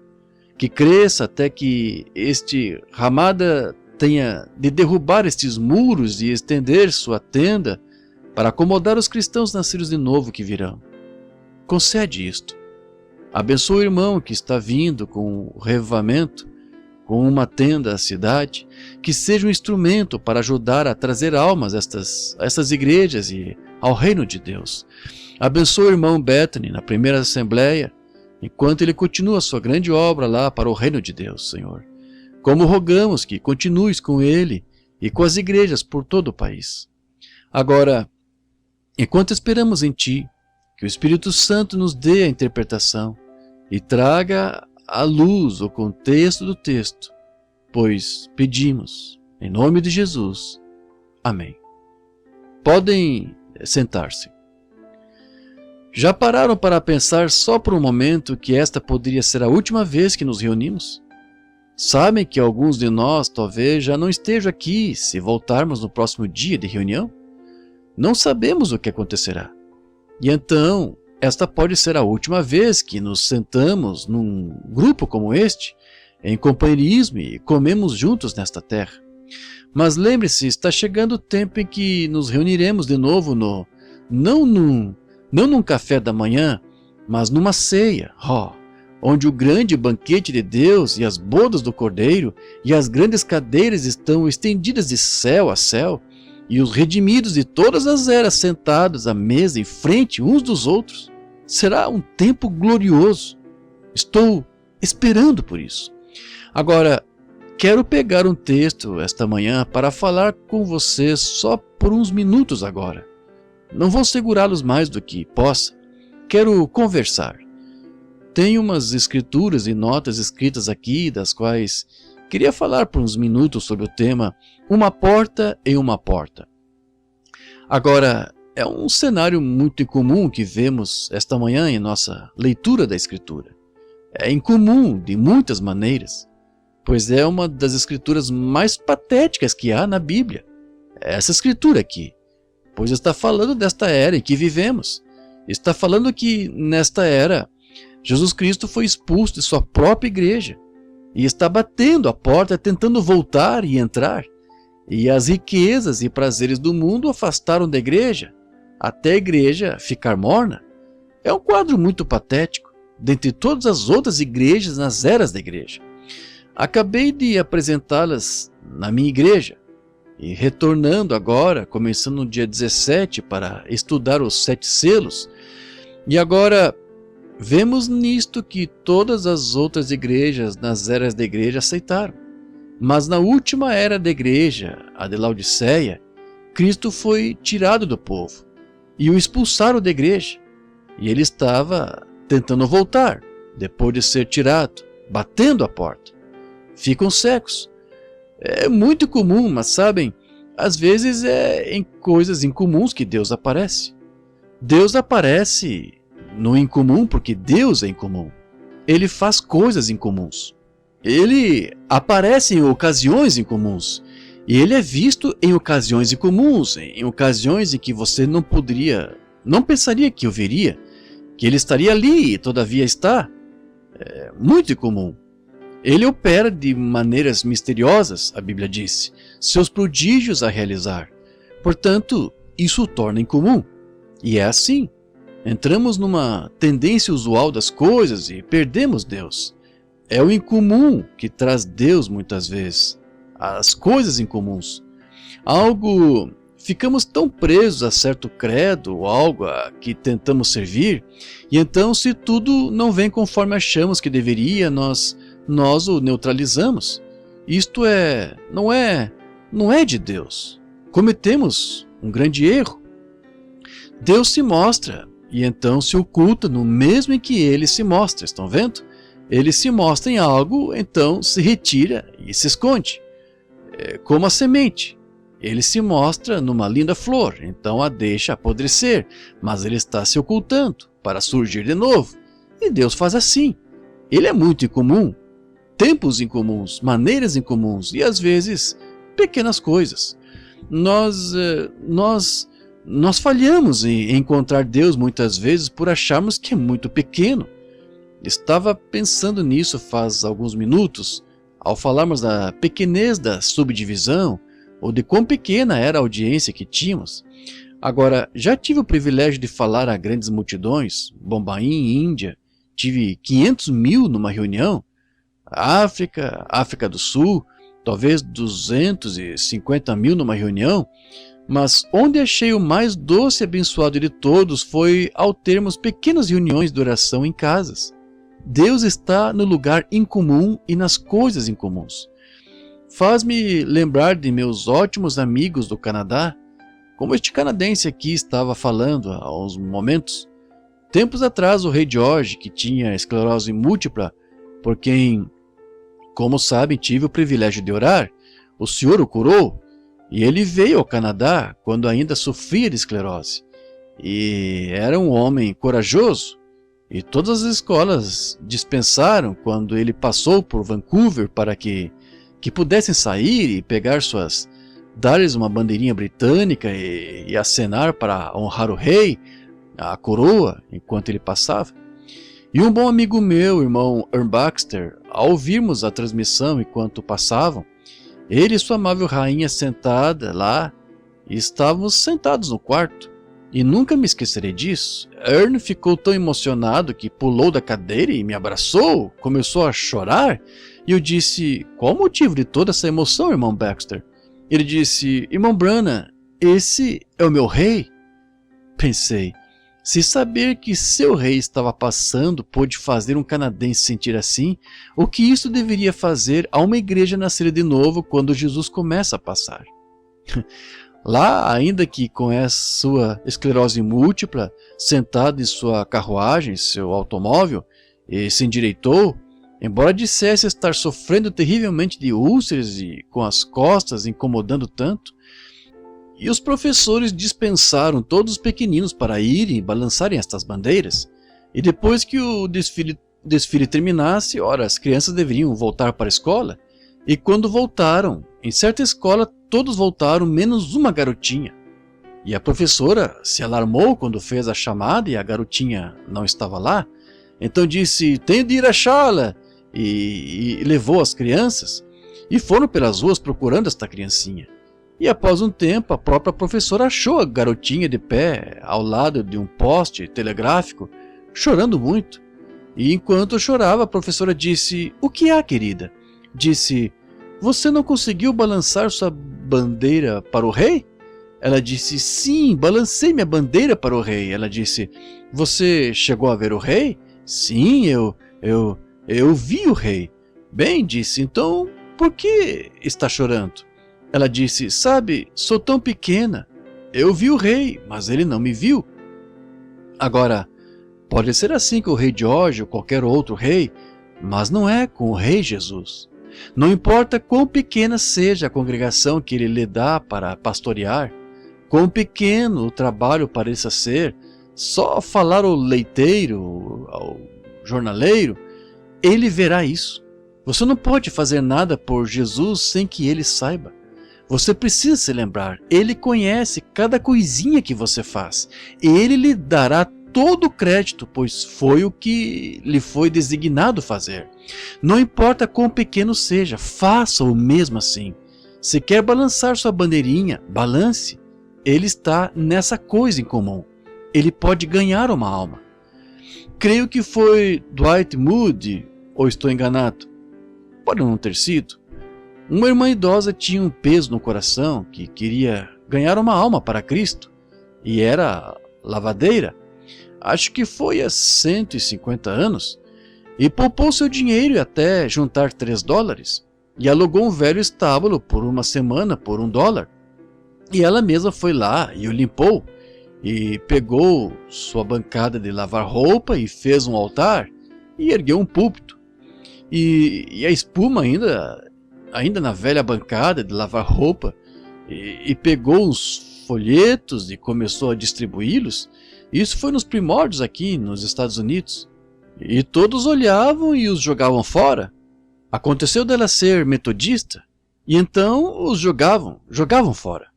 que cresça até que este Ramada tenha de derrubar estes muros e estender sua tenda para acomodar os cristãos nascidos de novo que virão. Concede isto. Abençoe o irmão que está vindo com o revivamento, com uma tenda à cidade, que seja um instrumento para ajudar a trazer almas a estas igrejas e ao reino de Deus. Abençoe o irmão Bethany na primeira assembleia, enquanto ele continua a sua grande obra lá para o reino de Deus, Senhor. Como rogamos que continues com ele e com as igrejas por todo o país. Agora, enquanto esperamos em Ti, que o Espírito Santo nos dê a interpretação e traga à luz o contexto do texto, pois pedimos, em nome de Jesus. Amém. Podem sentar-se. Já pararam para pensar só por um momento que esta poderia ser a última vez que nos reunimos? Sabem que alguns de nós talvez já não estejam aqui se voltarmos no próximo dia de reunião? Não sabemos o que acontecerá. E então, esta pode ser a última vez que nos sentamos num grupo como este, em companheirismo e comemos juntos nesta terra. Mas lembre-se, está chegando o tempo em que nos reuniremos de novo não num café da manhã, mas numa ceia, onde o grande banquete de Deus e as bodas do Cordeiro e as grandes cadeiras estão estendidas de céu a céu, e os redimidos de todas as eras sentados à mesa em frente uns dos outros. Será um tempo glorioso. Estou esperando por isso. Agora, quero pegar um texto esta manhã para falar com vocês só por uns minutos agora. Não vou segurá-los mais do que possa. Quero conversar. Tenho umas escrituras e notas escritas aqui, das quais queria falar por uns minutos sobre o tema Uma Porta em uma Porta. Agora, é um cenário muito incomum que vemos esta manhã em nossa leitura da Escritura. É incomum de muitas maneiras, pois é uma das escrituras mais patéticas que há na Bíblia. Essa escritura aqui, pois está falando desta era em que vivemos. Está falando que, nesta era, Jesus Cristo foi expulso de sua própria igreja e está batendo a porta tentando voltar e entrar. E as riquezas e prazeres do mundo o afastaram da igreja, até a igreja ficar morna. É um quadro muito patético, dentre todas as outras igrejas nas eras da igreja. Acabei de apresentá-las na minha igreja, e retornando agora, começando no dia 17 para estudar os 7 selos, e agora vemos nisto que todas as outras igrejas nas eras da igreja aceitaram. Mas na última era da igreja, a de Laodiceia, Cristo foi tirado do povo e o expulsaram da igreja. E ele estava tentando voltar, depois de ser tirado, batendo a porta. Ficam cegos. É muito comum, mas sabem, às vezes é em coisas incomuns que Deus aparece. Deus aparece no incomum porque Deus é incomum. Ele faz coisas incomuns. Ele aparece em ocasiões incomuns. E ele é visto em ocasiões incomuns, em ocasiões em que você não pensaria que o veria, que ele estaria ali e todavia está. É muito incomum. Ele opera de maneiras misteriosas, a Bíblia disse, seus prodígios a realizar. Portanto, isso o torna incomum. E é assim. Entramos numa tendência usual das coisas e perdemos Deus. É o incomum que traz Deus muitas vezes. As coisas incomuns. Ficamos tão presos a certo credo ou algo a que tentamos servir, e então se tudo não vem conforme achamos que deveria, nós o neutralizamos. Isto não é de Deus. Cometemos um grande erro. Deus se mostra e então se oculta no mesmo em que ele se mostra, estão vendo? Ele se mostra em algo, então se retira e se esconde. É como a semente. Ele se mostra numa linda flor, então a deixa apodrecer, mas ele está se ocultando para surgir de novo. E Deus faz assim. Ele é muito incomum. Tempos incomuns, maneiras incomuns e às vezes pequenas coisas. Nós falhamos em encontrar Deus muitas vezes por acharmos que é muito pequeno. Estava pensando nisso faz alguns minutos, ao falarmos da pequenez da subdivisão, ou de quão pequena era a audiência que tínhamos. Agora, já tive o privilégio de falar a grandes multidões, Bombaim, Índia, tive 500 mil numa reunião, África do Sul, talvez 250 mil numa reunião, mas onde achei o mais doce e abençoado de todos foi ao termos pequenas reuniões de oração em casas. Deus está no lugar incomum e nas coisas incomuns. Faz-me lembrar de meus ótimos amigos do Canadá, como este canadense aqui estava falando há uns momentos. Tempos atrás o rei George, que tinha esclerose múltipla, por quem, como sabem, tive o privilégio de orar, o Senhor o curou, e ele veio ao Canadá quando ainda sofria de esclerose. E era um homem corajoso, e todas as escolas dispensaram quando ele passou por Vancouver para que pudessem sair e pegar dar-lhes uma bandeirinha britânica e acenar para honrar o rei, a coroa, enquanto ele passava. E um bom amigo meu, irmão Earl Baxter, ao ouvirmos a transmissão enquanto passavam, ele e sua amável rainha sentada lá, estávamos sentados no quarto. E nunca me esquecerei disso. Earl ficou tão emocionado que pulou da cadeira e me abraçou, começou a chorar. E eu disse, qual o motivo de toda essa emoção, irmão Baxter? Ele disse, irmão Branham, esse é o meu rei. Pensei, se saber que seu rei estava passando pôde fazer um canadense sentir assim, o que isso deveria fazer a uma igreja nascer de novo quando Jesus começa a passar? Lá, ainda que com essa sua esclerose múltipla, sentado em sua carruagem, seu automóvel, e se endireitou, embora dissesse estar sofrendo terrivelmente de úlceras e com as costas incomodando tanto, e os professores dispensaram todos os pequeninos para irem e balançarem estas bandeiras, e depois que o desfile terminasse, ora, as crianças deveriam voltar para a escola, e quando voltaram, em certa escola todos voltaram menos uma garotinha. E a professora se alarmou quando fez a chamada e a garotinha não estava lá. Então disse, tenho de ir achá-la, e levou as crianças, e foram pelas ruas procurando esta criancinha. E após um tempo, a própria professora achou a garotinha de pé ao lado de um poste telegráfico, chorando muito. E enquanto chorava, a professora disse, o que há, querida? Disse, você não conseguiu balançar sua bandeira para o rei? Ela disse, sim, balancei minha bandeira para o rei. Ela disse, você chegou a ver o rei? Sim, eu vi o rei. Bem, disse, então por que está chorando? Ela disse, sabe, sou tão pequena. Eu vi o rei, mas ele não me viu. Agora, pode ser assim com o rei George ou qualquer outro rei, mas não é com o rei Jesus. Não importa quão pequena seja a congregação que ele lhe dá para pastorear, quão pequeno o trabalho pareça ser, só falar ao leiteiro, ao jornaleiro, ele verá isso. Você não pode fazer nada por Jesus sem que Ele saiba. Você precisa se lembrar, Ele conhece cada coisinha que você faz. Ele lhe dará todo o crédito, pois foi o que lhe foi designado fazer. Não importa quão pequeno seja, faça-o mesmo assim. Se quer balançar sua bandeirinha, balance. Ele está nessa coisa em comum. Ele pode ganhar uma alma. Creio que foi Dwight Moody, ou estou enganado? Pode não ter sido. Uma irmã idosa tinha um peso no coração que queria ganhar uma alma para Cristo e era lavadeira. Acho que foi há 150 anos e poupou seu dinheiro até juntar $3 e alugou um velho estábulo por uma semana por $1. E ela mesma foi lá e o limpou e pegou sua bancada de lavar roupa e fez um altar e ergueu um púlpito. E a espuma ainda na velha bancada de lavar roupa, e pegou uns folhetos e começou a distribuí-los. Isso foi nos primórdios aqui nos Estados Unidos. E todos olhavam e os jogavam fora. Aconteceu dela ser metodista, e então os jogavam fora.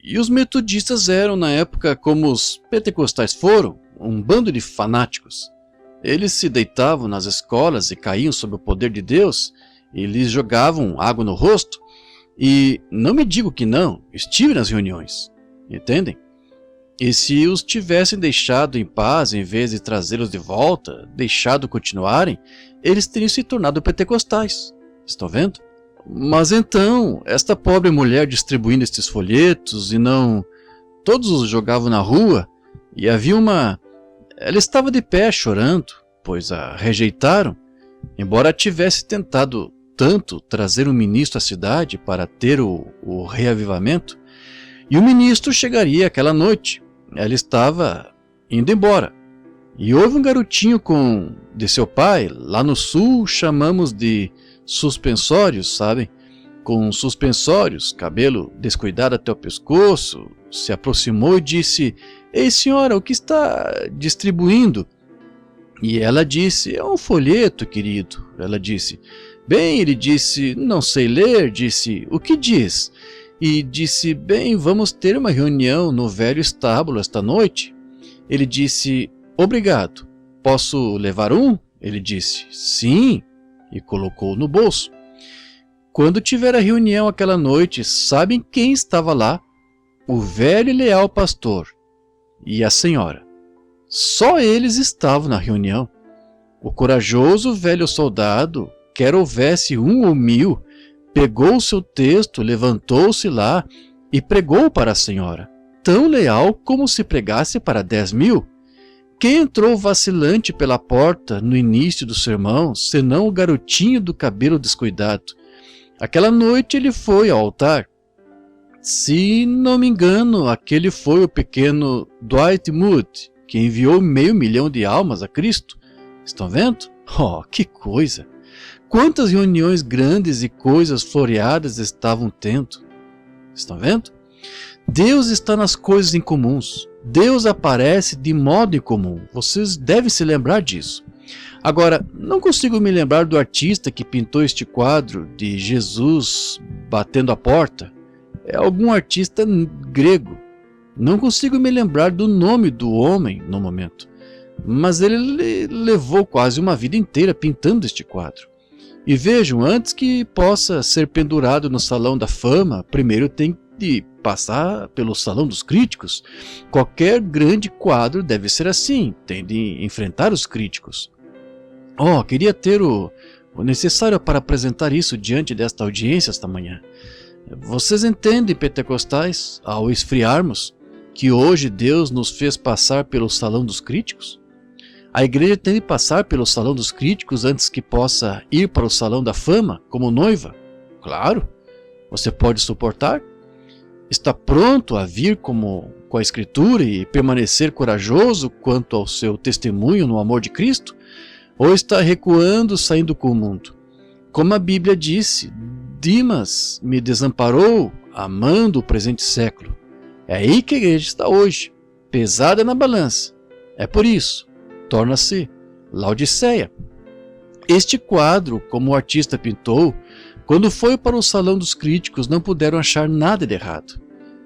E os metodistas eram na época como os pentecostais foram, um bando de fanáticos. Eles se deitavam nas escolas e caíam sob o poder de Deus, e lhes jogavam água no rosto, e não me digo que não, estive nas reuniões, entendem? E se os tivessem deixado em paz, em vez de trazê-los de volta, deixado continuarem, eles teriam se tornado pentecostais, estão vendo? Mas então, esta pobre mulher distribuindo estes folhetos, e não... todos os jogavam na rua, e havia uma... ela estava de pé chorando, pois a rejeitaram, embora tivesse tentado tanto trazer um ministro à cidade para ter o reavivamento, e o ministro chegaria aquela noite. Ela estava indo embora, e houve um garotinho de seu pai, lá no sul chamamos de suspensórios, sabem? Com suspensórios, cabelo descuidado até o pescoço, se aproximou e disse: "Ei senhora, o que está distribuindo?" E ela disse: "É um folheto, querido." Ela disse: "Bem," ele disse, "não sei ler." Disse: "O que diz?" E disse: "Bem, vamos ter uma reunião no velho estábulo esta noite." Ele disse: "Obrigado. Posso levar um?" Ele disse: "Sim." E colocou no bolso. Quando tiver a reunião aquela noite, sabem quem estava lá? O velho e leal pastor e a senhora. Só eles estavam na reunião. O corajoso velho soldado, quer houvesse 1 ou 1000, pegou o seu texto, levantou-se lá e pregou para a senhora, tão leal como se pregasse para 10.000. Quem entrou vacilante pela porta no início do sermão, senão o garotinho do cabelo descuidado? Aquela noite ele foi ao altar. Se não me engano, aquele foi o pequeno Dwight Moody, que enviou 500.000 de almas a Cristo. Estão vendo? Oh, que coisa! Quantas reuniões grandes e coisas floreadas estavam tendo. Estão vendo? Deus está nas coisas incomuns. Deus aparece de modo incomum. Vocês devem se lembrar disso. Agora, não consigo me lembrar do artista que pintou este quadro de Jesus batendo a porta. É algum artista grego. Não consigo me lembrar do nome do homem no momento. Mas ele levou quase uma vida inteira pintando este quadro. E vejam, antes que possa ser pendurado no Salão da Fama, primeiro tem de passar pelo Salão dos Críticos. Qualquer grande quadro deve ser assim, tem de enfrentar os críticos. Oh, queria ter o necessário para apresentar isso diante desta audiência esta manhã. Vocês entendem, pentecostais, ao esfriarmos, que hoje Deus nos fez passar pelo Salão dos Críticos? A igreja tem de passar pelo Salão dos Críticos antes que possa ir para o Salão da Fama como noiva? Claro. Você pode suportar? Está pronto a vir com a Escritura e permanecer corajoso quanto ao seu testemunho no amor de Cristo? Ou está recuando, saindo com o mundo? Como a Bíblia disse, Dimas me desamparou, amando o presente século. É aí que a igreja está hoje, pesada na balança. É por isso, torna-se Laodiceia. Este quadro, como o artista pintou, quando foi para o salão dos críticos não puderam achar nada de errado.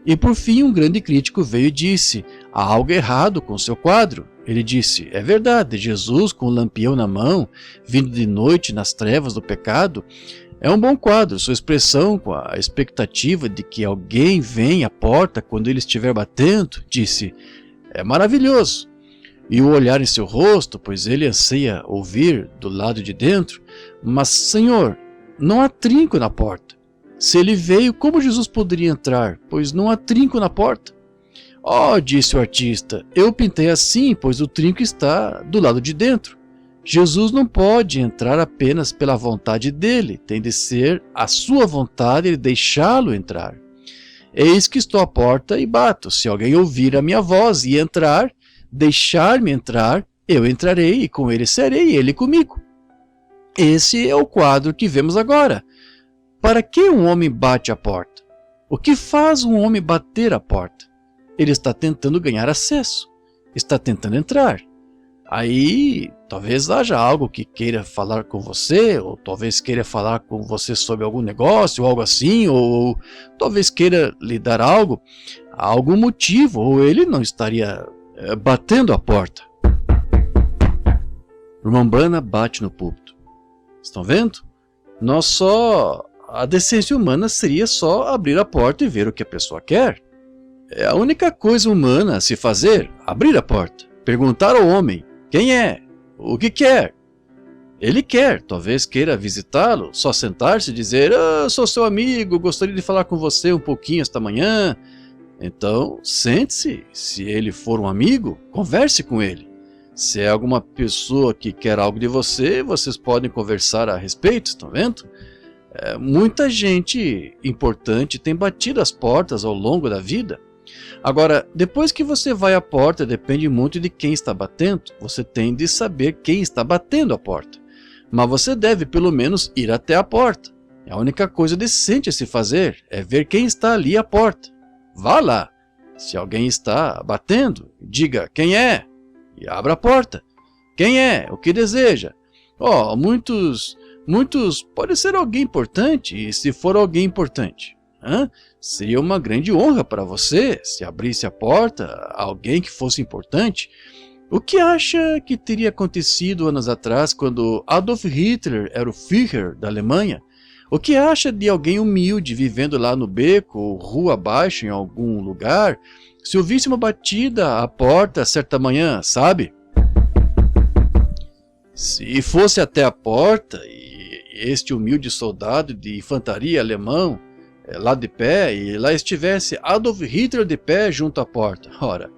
E por fim um grande crítico veio e disse: há algo errado com seu quadro. Ele disse: é verdade, Jesus com um lampião na mão, vindo de noite nas trevas do pecado, é um bom quadro. Sua expressão com a expectativa de que alguém venha à porta quando ele estiver batendo, disse: é maravilhoso. E o olhar em seu rosto, pois ele anseia ouvir do lado de dentro: mas, Senhor, não há trinco na porta. Se ele veio, como Jesus poderia entrar? Pois não há trinco na porta. Oh, disse o artista, eu pintei assim, pois o trinco está do lado de dentro. Jesus não pode entrar apenas pela vontade dele, tem de ser a sua vontade e deixá-lo entrar. Eis que estou à porta e bato. Se alguém ouvir a minha voz e entrar, deixar-me entrar, eu entrarei e com ele serei, ele comigo. Esse é o quadro que vemos agora. Para que um homem bate a porta? O que faz um homem bater a porta? Ele está tentando ganhar acesso, está tentando entrar. Aí, talvez haja algo que queira falar com você, ou talvez queira falar com você sobre algum negócio, ou algo assim, ou talvez queira lhe dar algo, algum motivo, ou ele não estaria batendo a porta. O irmão Branham bate no púlpito. Estão vendo? A decência humana seria só abrir a porta e ver o que a pessoa quer. É a única coisa humana a se fazer, abrir a porta, perguntar ao homem, quem é? O que quer? Ele quer, talvez queira visitá-lo, só sentar-se e dizer, sou seu amigo, gostaria de falar com você um pouquinho esta manhã. Então, sente-se, se ele for um amigo, converse com ele. Se é alguma pessoa que quer algo de você, vocês podem conversar a respeito, estão vendo? Muita gente importante tem batido as portas ao longo da vida. Agora, depois que você vai à porta, depende muito de quem está batendo. Você tem de saber quem está batendo a porta. Mas você deve pelo menos ir até a porta. A única coisa decente a se fazer é ver quem está ali à porta. Vá lá. Se alguém está batendo, diga quem é e abra a porta. Quem é? O que deseja? Muitos pode ser alguém importante, e se for alguém importante, seria uma grande honra para você se abrisse a porta a alguém que fosse importante. O que acha que teria acontecido anos atrás quando Adolf Hitler era o Führer da Alemanha? O que acha de alguém humilde vivendo lá no beco ou rua abaixo em algum lugar, se ouvisse uma batida à porta certa manhã, sabe? Se fosse até a porta e este humilde soldado de infantaria alemão lá de pé, e lá estivesse Adolf Hitler de pé junto à porta. Ora,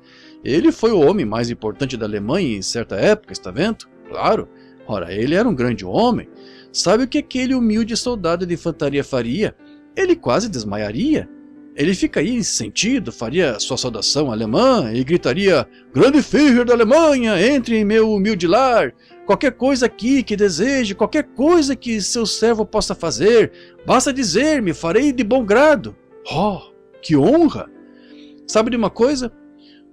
ele foi o homem mais importante da Alemanha em certa época, está vendo? Claro. Ora, ele era um grande homem. Sabe o que aquele humilde soldado de infantaria faria? Ele quase desmaiaria. Ele ficaria em sentido, faria sua saudação alemã e gritaria: Grande Führer da Alemanha, entre em meu humilde lar. Qualquer coisa aqui que deseje, qualquer coisa que seu servo possa fazer, basta dizer-me, farei de bom grado. Oh, que honra! Sabe de uma coisa?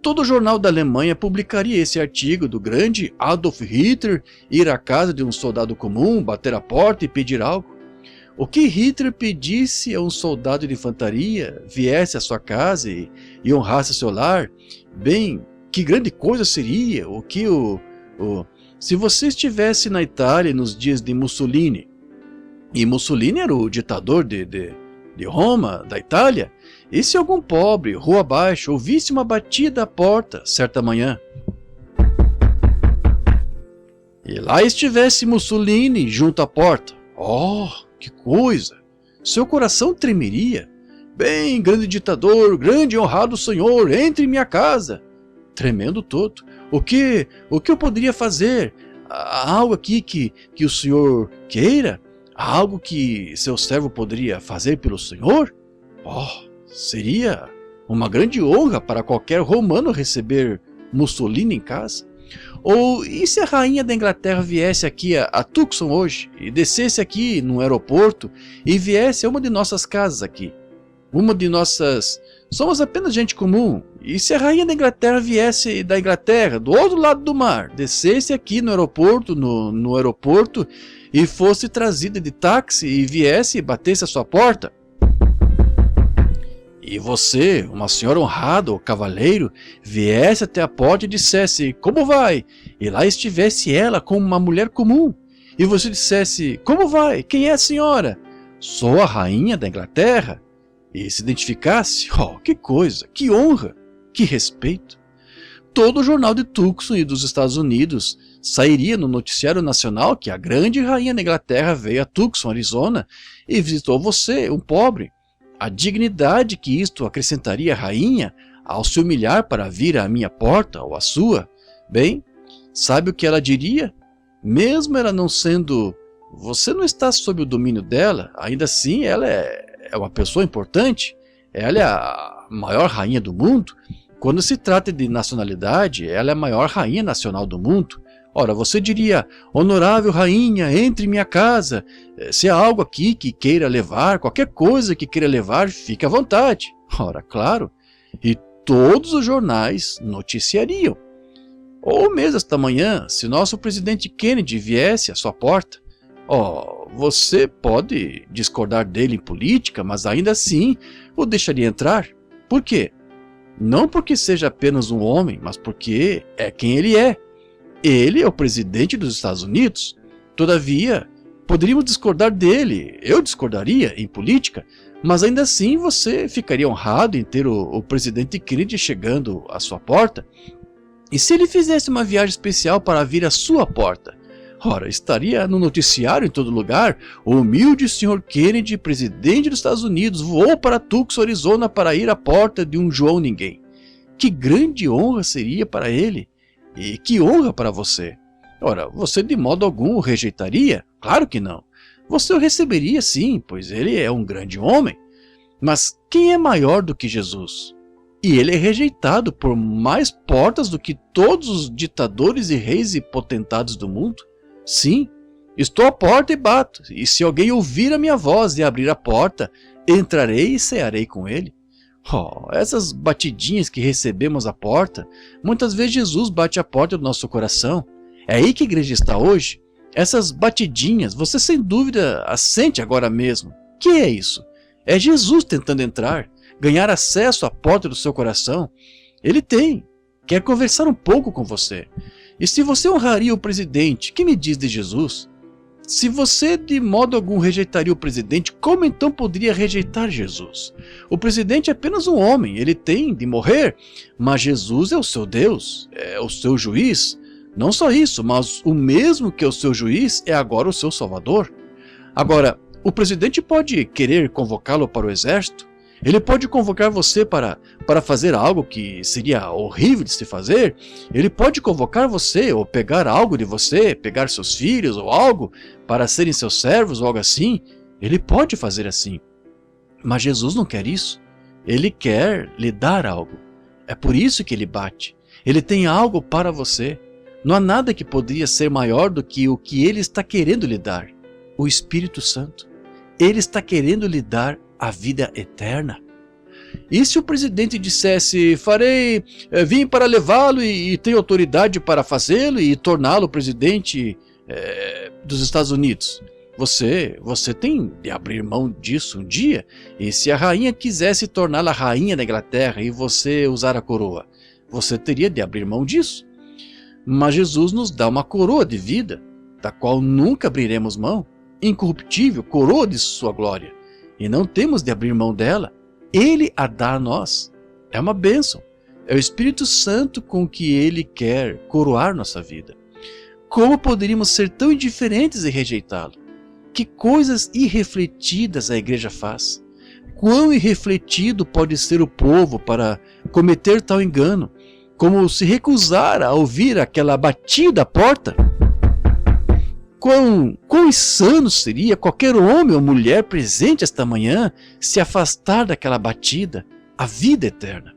Todo jornal da Alemanha publicaria esse artigo do grande Adolf Hitler ir à casa de um soldado comum, bater a porta e pedir algo. O que Hitler pedisse a um soldado de infantaria, viesse à sua casa e honrasse seu lar, bem, que grande coisa seria o que se você estivesse na Itália nos dias de Mussolini, e Mussolini era o ditador de Roma, da Itália, e se algum pobre, rua abaixo, ouvisse uma batida à porta certa manhã, e lá estivesse Mussolini junto à porta, oh, que coisa! Seu coração tremeria. Bem, grande ditador, grande e honrado senhor, entre em minha casa. Tremendo todo. O que eu poderia fazer? Há algo aqui que o senhor queira? Há algo que seu servo poderia fazer pelo senhor? Oh, seria uma grande honra para qualquer romano receber Mussolini em casa. Ou e se a rainha da Inglaterra viesse aqui a Tucson hoje e descesse aqui no aeroporto e viesse a uma de nossas casas aqui? Uma de nossas... Somos apenas gente comum. E se a rainha da Inglaterra viesse da Inglaterra, do outro lado do mar, descesse aqui no aeroporto, no aeroporto e fosse trazida de táxi e viesse e batesse à sua porta? E você, uma senhora honrada ou cavalheiro, viesse até a porta e dissesse, como vai? E lá estivesse ela como uma mulher comum. E você dissesse, como vai? Quem é a senhora? Sou a rainha da Inglaterra. E se identificasse, oh, que coisa, que honra, que respeito. Todo o jornal de Tucson e dos Estados Unidos sairia no noticiário nacional que a grande rainha da Inglaterra veio a Tucson, Arizona, e visitou você, um pobre. A dignidade que isto acrescentaria à rainha ao se humilhar para vir à minha porta ou à sua. Bem, sabe o que ela diria? Mesmo ela não sendo... Você não está sob o domínio dela, ainda assim ela é uma pessoa importante. Ela é a maior rainha do mundo. Quando se trata de nacionalidade, ela é a maior rainha nacional do mundo. Ora, você diria, honorável rainha, entre em minha casa. Se há algo aqui que queira levar, qualquer coisa que queira levar, fique à vontade. Ora, claro. E todos os jornais noticiariam. Ou mesmo esta manhã, se nosso presidente Kennedy viesse à sua porta. Oh, você pode discordar dele em política, mas ainda assim o deixaria entrar. Por quê? Não porque seja apenas um homem, mas porque é quem ele é. Ele é o presidente dos Estados Unidos. Todavia, poderíamos discordar dele, eu discordaria em política, mas ainda assim você ficaria honrado em ter o presidente Kennedy chegando à sua porta. E se ele fizesse uma viagem especial para vir à sua porta? Ora, estaria no noticiário em todo lugar, o humilde Sr. Kennedy, presidente dos Estados Unidos, voou para Tucson, Arizona para ir à porta de um João Ninguém. Que grande honra seria para ele! E que honra para você! Ora, você de modo algum o rejeitaria? Claro que não. Você o receberia sim, pois ele é um grande homem. Mas quem é maior do que Jesus? E ele é rejeitado por mais portas do que todos os ditadores e reis e potentados do mundo? Sim, estou à porta e bato, e se alguém ouvir a minha voz e abrir a porta, entrarei e cearei com ele. Oh, essas batidinhas que recebemos à porta, muitas vezes Jesus bate a porta do nosso coração. É aí que a igreja está hoje. Essas batidinhas, você sem dúvida as sente agora mesmo. Que é isso? É Jesus tentando entrar, ganhar acesso à porta do seu coração. Ele quer conversar um pouco com você. E se você honraria o presidente, que me diz de Jesus? Se você de modo algum rejeitaria o presidente, como então poderia rejeitar Jesus? O presidente é apenas um homem, ele tem de morrer, mas Jesus é o seu Deus, é o seu juiz. Não só isso, mas o mesmo que é o seu juiz é agora o seu salvador. Agora, o presidente pode querer convocá-lo para o exército? Ele pode convocar você para fazer algo que seria horrível de se fazer? Ele pode convocar você ou pegar algo de você, pegar seus filhos ou algo para serem seus servos ou algo assim? Ele pode fazer assim. Mas Jesus não quer isso. Ele quer lhe dar algo. É por isso que ele bate. Ele tem algo para você. Não há nada que poderia ser maior do que o que ele está querendo lhe dar. O Espírito Santo. Ele está querendo lhe dar a vida eterna. E se o presidente dissesse, vim para levá-lo e tenho autoridade para fazê-lo e torná-lo presidente dos Estados Unidos? Você tem de abrir mão disso um dia? E se a rainha quisesse torná-la rainha da Inglaterra e você usar a coroa, você teria de abrir mão disso? Mas Jesus nos dá uma coroa de vida, da qual nunca abriremos mão, incorruptível, coroa de sua glória. E não temos de abrir mão dela. Ele a dá a nós. É uma bênção. É o Espírito Santo com que ele quer coroar nossa vida. Como poderíamos ser tão indiferentes e rejeitá-lo? Que coisas irrefletidas a igreja faz. Quão irrefletido pode ser o povo para cometer tal engano, como se recusar a ouvir aquela batida à porta? Quão insano seria qualquer homem ou mulher presente esta manhã se afastar daquela batida, a vida eterna.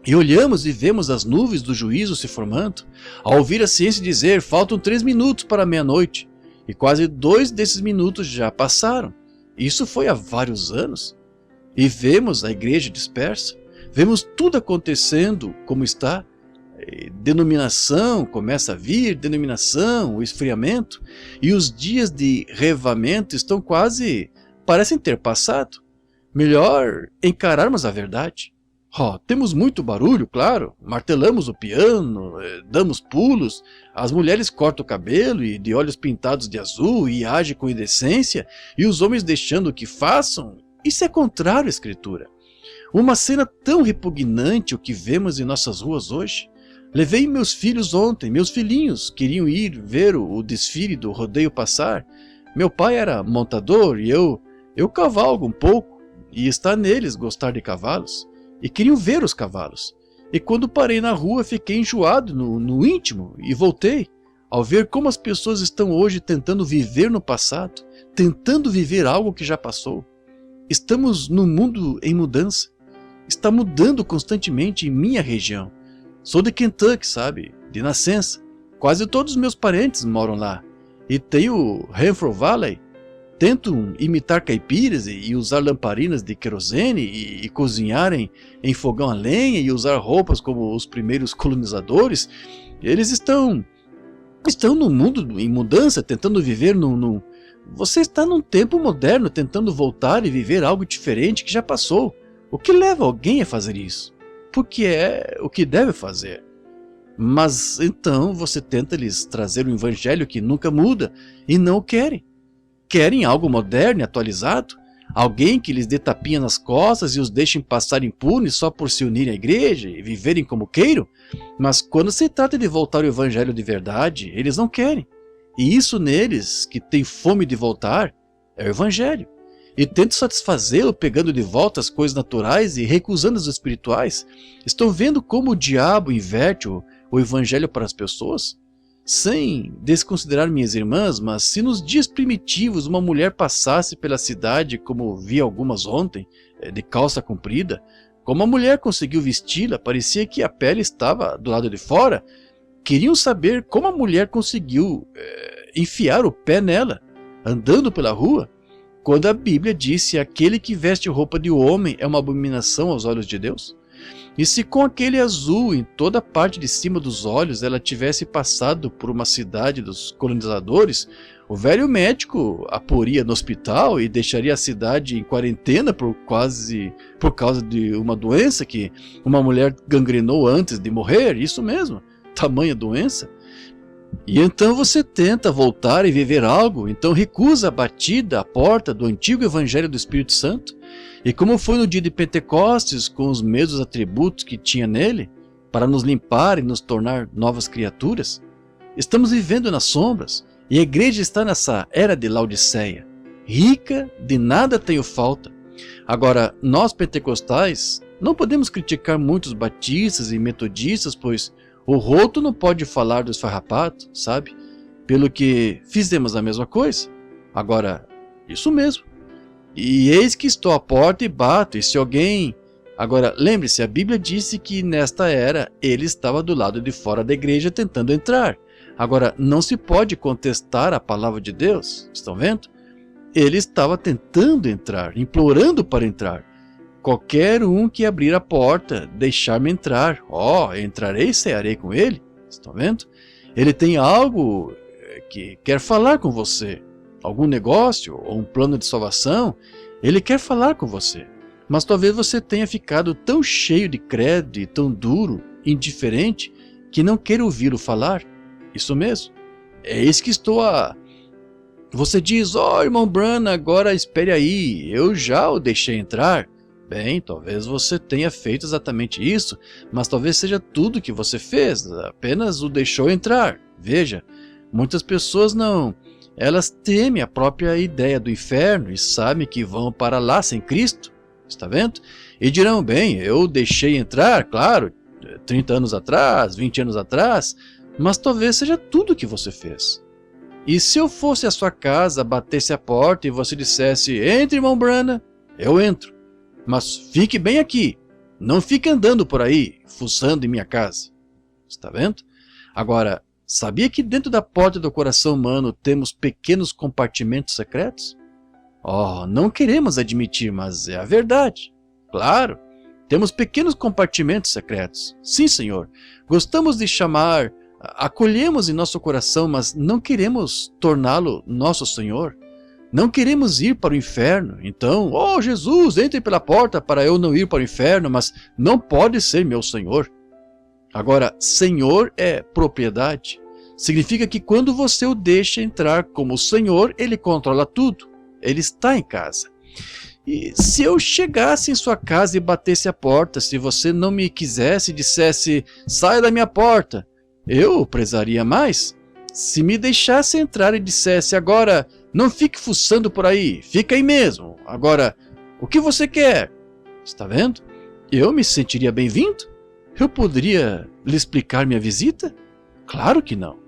E olhamos e vemos as nuvens do juízo se formando, ao ouvir a ciência dizer, faltam 3 minutos para meia-noite, e quase 2 desses minutos já passaram. Isso foi há vários anos. E vemos a igreja dispersa, vemos tudo acontecendo como está. denominação começa a vir, denominação, o esfriamento, e os dias de revamento estão parecem ter passado. Melhor encararmos a verdade. Temos muito barulho, claro, martelamos o piano, damos pulos, as mulheres cortam o cabelo e de olhos pintados de azul e agem com indecência, e os homens deixando que façam. Isso é contrário à Escritura. Uma cena tão repugnante o que vemos em nossas ruas hoje. Levei meus filhos ontem, meus filhinhos queriam ir ver o desfile do rodeio passar. Meu pai era montador e eu cavalgo um pouco, e está neles gostar de cavalos. E queriam ver os cavalos. E quando parei na rua fiquei enjoado no íntimo e voltei, ao ver como as pessoas estão hoje tentando viver no passado, tentando viver algo que já passou. Estamos num mundo em mudança. Está mudando constantemente em minha região. Sou de Kentucky, sabe? De nascença. Quase todos os meus parentes moram lá. E tenho o Renfrew Valley. Tento imitar caipiras e usar lamparinas de querosene e cozinhar em fogão a lenha e usar roupas como os primeiros colonizadores. Eles estão no mundo em mudança, tentando viver Você está num tempo moderno, tentando voltar e viver algo diferente que já passou. O que leva alguém a fazer isso? Porque é o que deve fazer. Mas então você tenta lhes trazer um evangelho que nunca muda e não o querem. Querem algo moderno e atualizado? Alguém que lhes dê tapinha nas costas e os deixem passar impunes só por se unirem à igreja e viverem como queiram? Mas quando se trata de voltar ao evangelho de verdade, eles não querem. E isso neles, que tem fome de voltar, é o evangelho. E tento satisfazê-lo pegando de volta as coisas naturais e recusando as espirituais. Estão vendo como o diabo inverte o evangelho para as pessoas? Sem desconsiderar minhas irmãs, mas se nos dias primitivos uma mulher passasse pela cidade, como vi algumas ontem, de calça comprida, como a mulher conseguiu vesti-la, parecia que a pele estava do lado de fora. Queriam saber como a mulher conseguiu enfiar o pé nela, andando pela rua, quando a Bíblia disse: aquele que veste roupa de homem é uma abominação aos olhos de Deus. E se com aquele azul em toda a parte de cima dos olhos ela tivesse passado por uma cidade dos colonizadores, o velho médico a poria no hospital e deixaria a cidade em quarentena por causa de uma doença que uma mulher gangrenou antes de morrer. Isso mesmo, tamanha doença. E então você tenta voltar e viver algo, então recusa a batida à porta do antigo evangelho do Espírito Santo. E como foi no dia de Pentecostes, com os mesmos atributos que tinha nele, para nos limpar e nos tornar novas criaturas? Estamos vivendo nas sombras, e a igreja está nessa era de Laodiceia. Rica, de nada tenho falta. Agora, nós pentecostais não podemos criticar muitos batistas e metodistas, pois o roto não pode falar do esfarrapato, sabe? Pelo que fizemos a mesma coisa. Agora, isso mesmo. E eis que estou à porta e bato, e se alguém... Agora, lembre-se, a Bíblia disse que nesta era ele estava do lado de fora da igreja tentando entrar. Agora, não se pode contestar a palavra de Deus, estão vendo? Ele estava tentando entrar, implorando para entrar. Qualquer um que abrir a porta, deixar-me entrar. Entrarei e cearei com ele, estão vendo? Ele tem algo que quer falar com você. Algum negócio ou um plano de salvação, ele quer falar com você. Mas talvez você tenha ficado tão cheio de credo e tão duro, indiferente, que não queira ouvi-lo falar. Isso mesmo. É isso que estou a... Você diz: irmão Branham, agora espere aí, eu já o deixei entrar. Bem, talvez você tenha feito exatamente isso, mas talvez seja tudo que você fez, apenas o deixou entrar. Veja, muitas pessoas não... Elas temem a própria ideia do inferno e sabem que vão para lá sem Cristo, está vendo? E dirão: bem, eu deixei entrar, claro, 30 anos atrás, 20 anos atrás, mas talvez seja tudo que você fez. E se eu fosse à sua casa, batesse a porta e você dissesse: entre, irmão Branham, eu entro, mas fique bem aqui, não fique andando por aí, fuçando em minha casa. Está vendo? Agora, sabia que dentro da porta do coração humano temos pequenos compartimentos secretos? Não queremos admitir, mas é a verdade. Claro, Temos pequenos compartimentos secretos. Sim, Senhor. Gostamos de chamar, acolhemos em nosso coração, mas não queremos torná-lo nosso Senhor. Não queremos ir para o inferno. Então, oh Jesus, entre pela porta para eu não ir para o inferno, mas não pode ser meu Senhor. Agora, Senhor é propriedade. Significa que quando você o deixa entrar como Senhor, Ele controla tudo. Ele está em casa. E se eu chegasse em sua casa e batesse a porta, se você não me quisesse e dissesse, saia da minha porta, eu prezaria mais. Se me deixasse entrar e dissesse, agora não fique fuçando por aí, fica aí mesmo. Agora, o que você quer? Está vendo? Eu me sentiria bem-vindo? Eu poderia lhe explicar minha visita? Claro que não.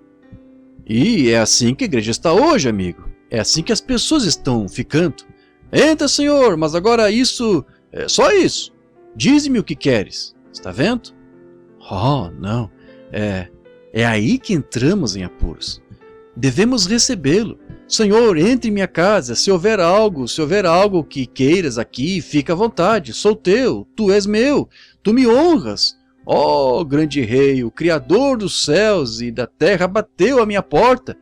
E é assim que a igreja está hoje, amigo. É assim que as pessoas estão ficando. Entra, Senhor, mas agora isso, só isso. Dize-me o que queres. Está vendo? Oh, não. É aí que entramos em apuros. Devemos recebê-lo. Senhor, entre em minha casa. Se houver algo que queiras aqui, fica à vontade. Sou teu, tu és meu, tu me honras. Ó, grande rei, o Criador dos céus e da terra bateu à minha porta.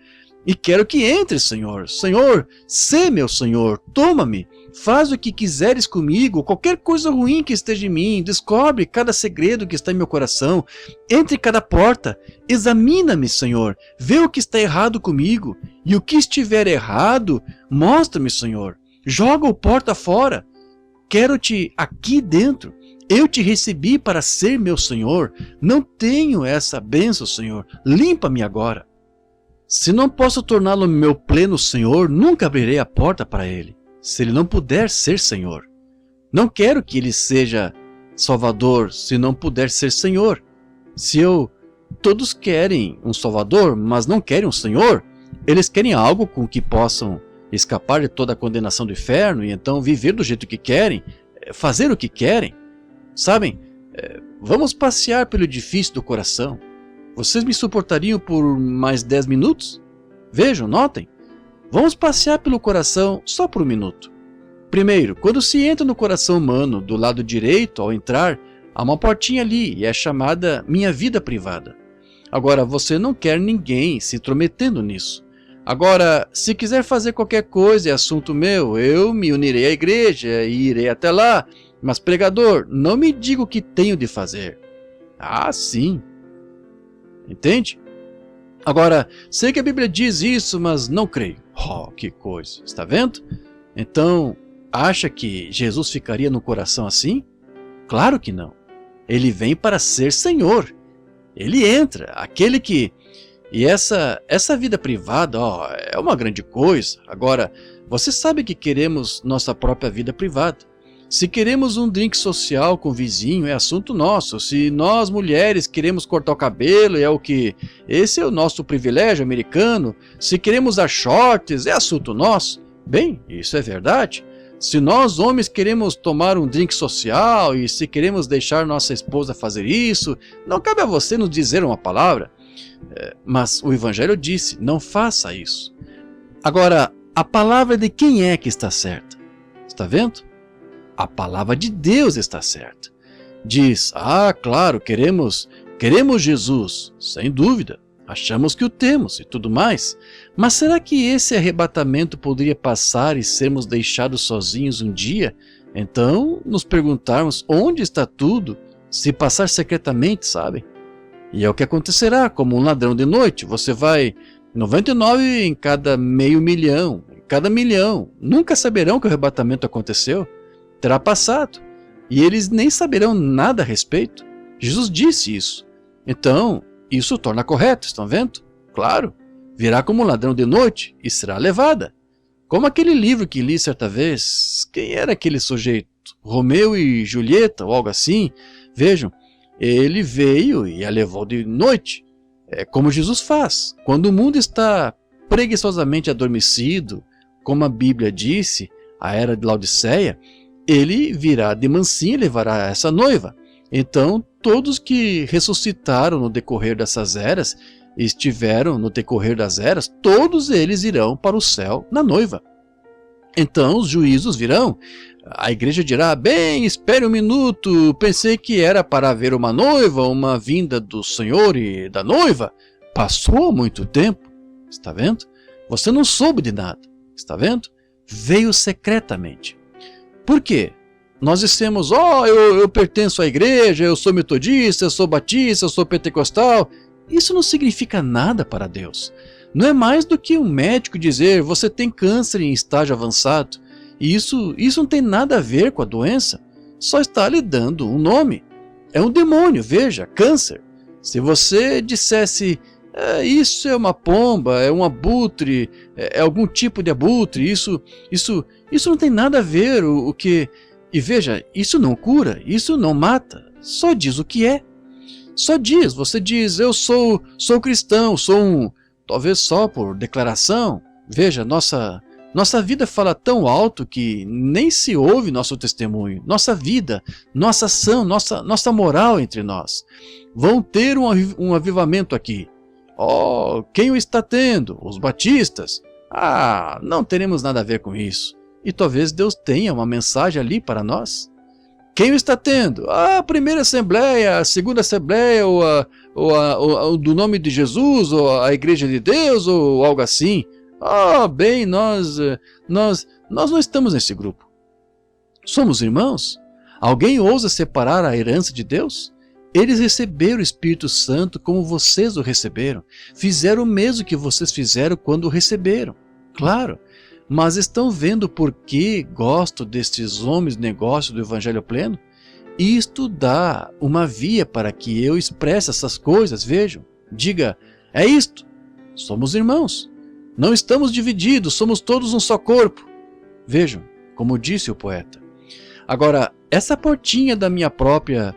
E quero que entre, Senhor. Senhor, sê meu Senhor, toma-me. Faz o que quiseres comigo, qualquer coisa ruim que esteja em mim. Descobre cada segredo que está em meu coração. Entre em cada porta. Examina-me, Senhor. Vê o que está errado comigo. E o que estiver errado, mostra-me, Senhor. Joga o porta fora. Quero-te aqui dentro. Eu te recebi para ser meu Senhor. Não tenho essa bênção, Senhor. Limpa-me agora. Se não posso torná-lo meu pleno Senhor, nunca abrirei a porta para ele, se ele não puder ser Senhor. Não quero que ele seja Salvador, se não puder ser Senhor. Todos querem um Salvador, mas não querem um Senhor. Eles querem algo com que possam escapar de toda a condenação do inferno e então viver do jeito que querem, fazer o que querem. Sabem, vamos passear pelo edifício do coração. Vocês me suportariam por mais 10 minutos? Vejam, notem. Vamos passear pelo coração só por um minuto. Primeiro, quando se entra no coração humano, do lado direito, ao entrar, há uma portinha ali e é chamada minha vida privada. Agora, você não quer ninguém se intrometendo nisso. Agora, se quiser fazer qualquer coisa, é assunto meu, eu me unirei à igreja e irei até lá. Mas, pregador, não me diga o que tenho de fazer. Ah, sim. Entende? Agora, sei que a Bíblia diz isso, mas não creio. Oh, que coisa. Está vendo? Então, acha que Jesus ficaria no coração assim? Claro que não. Ele vem para ser Senhor. Ele entra. Aquele que... E essa vida privada, é uma grande coisa. Agora, você sabe que queremos nossa própria vida privada. Se queremos um drink social com o vizinho, é assunto nosso. Se nós, mulheres, queremos cortar o cabelo, esse é o nosso privilégio americano. Se queremos usar shorts, é assunto nosso. Bem, isso é verdade. Se nós, homens, queremos tomar um drink social e se queremos deixar nossa esposa fazer isso, não cabe a você nos dizer uma palavra. Mas o Evangelho disse, não faça isso. Agora, a palavra de quem é que está certa? Está vendo? A palavra de Deus está certa. Diz, claro, queremos Jesus, sem dúvida, achamos que o temos e tudo mais, mas será que esse arrebatamento poderia passar e sermos deixados sozinhos um dia? Então, nos perguntarmos onde está tudo, se passar secretamente, sabe? E é o que acontecerá, como um ladrão de noite, você vai 99 em cada meio milhão, em cada milhão, nunca saberão que o arrebatamento aconteceu. Terá passado, e eles nem saberão nada a respeito. Jesus disse isso. Então, isso torna correto, estão vendo? Claro, virá como um ladrão de noite e será levada. Como aquele livro que li certa vez, quem era aquele sujeito? Romeu e Julieta, ou algo assim? Vejam, ele veio e a levou de noite. É como Jesus faz. Quando o mundo está preguiçosamente adormecido, como a Bíblia disse, a era de Laodiceia, ele virá de mansinho e levará essa noiva. Então, todos que ressuscitaram no decorrer dessas eras, estiveram no decorrer das eras, todos eles irão para o céu na noiva. Então, os juízos virão. A igreja dirá: bem, espere um minuto, pensei que era para ver uma noiva, uma vinda do Senhor e da noiva. Passou muito tempo, está vendo? Você não soube de nada, está vendo? Veio secretamente. Por quê? Nós dissemos: eu pertenço à igreja, eu sou metodista, eu sou batista, eu sou pentecostal. Isso não significa nada para Deus. Não é mais do que um médico dizer: você tem câncer em estágio avançado. E isso não tem nada a ver com a doença, só está lhe dando um nome. É um demônio, veja, câncer. Se você dissesse: isso é uma pomba, é um abutre, é algum tipo de abutre, isso não tem nada a ver o que... E veja, isso não cura, isso não mata, só diz o que é. Só diz, você diz: eu sou cristão, sou um... Talvez só por declaração. Veja, nossa vida fala tão alto que nem se ouve nosso testemunho, nossa vida, nossa ação, nossa moral entre nós. Vão ter um avivamento aqui. Quem o está tendo? Os batistas? Não teremos nada a ver com isso. E talvez Deus tenha uma mensagem ali para nós. Quem o está tendo? A primeira assembleia, a segunda assembleia, ou do nome de Jesus, ou a igreja de Deus, ou algo assim. Bem, nós não estamos nesse grupo. Somos irmãos? Alguém ousa separar a herança de Deus? Eles receberam o Espírito Santo como vocês o receberam. Fizeram o mesmo que vocês fizeram quando o receberam. Claro, mas estão vendo por que gosto destes homens de negócio do Evangelho Pleno? Isto dá uma via para que eu expresse essas coisas, vejam. Diga: é isto, somos irmãos. Não estamos divididos, somos todos um só corpo. Vejam, como disse o poeta. Agora, essa portinha da minha própria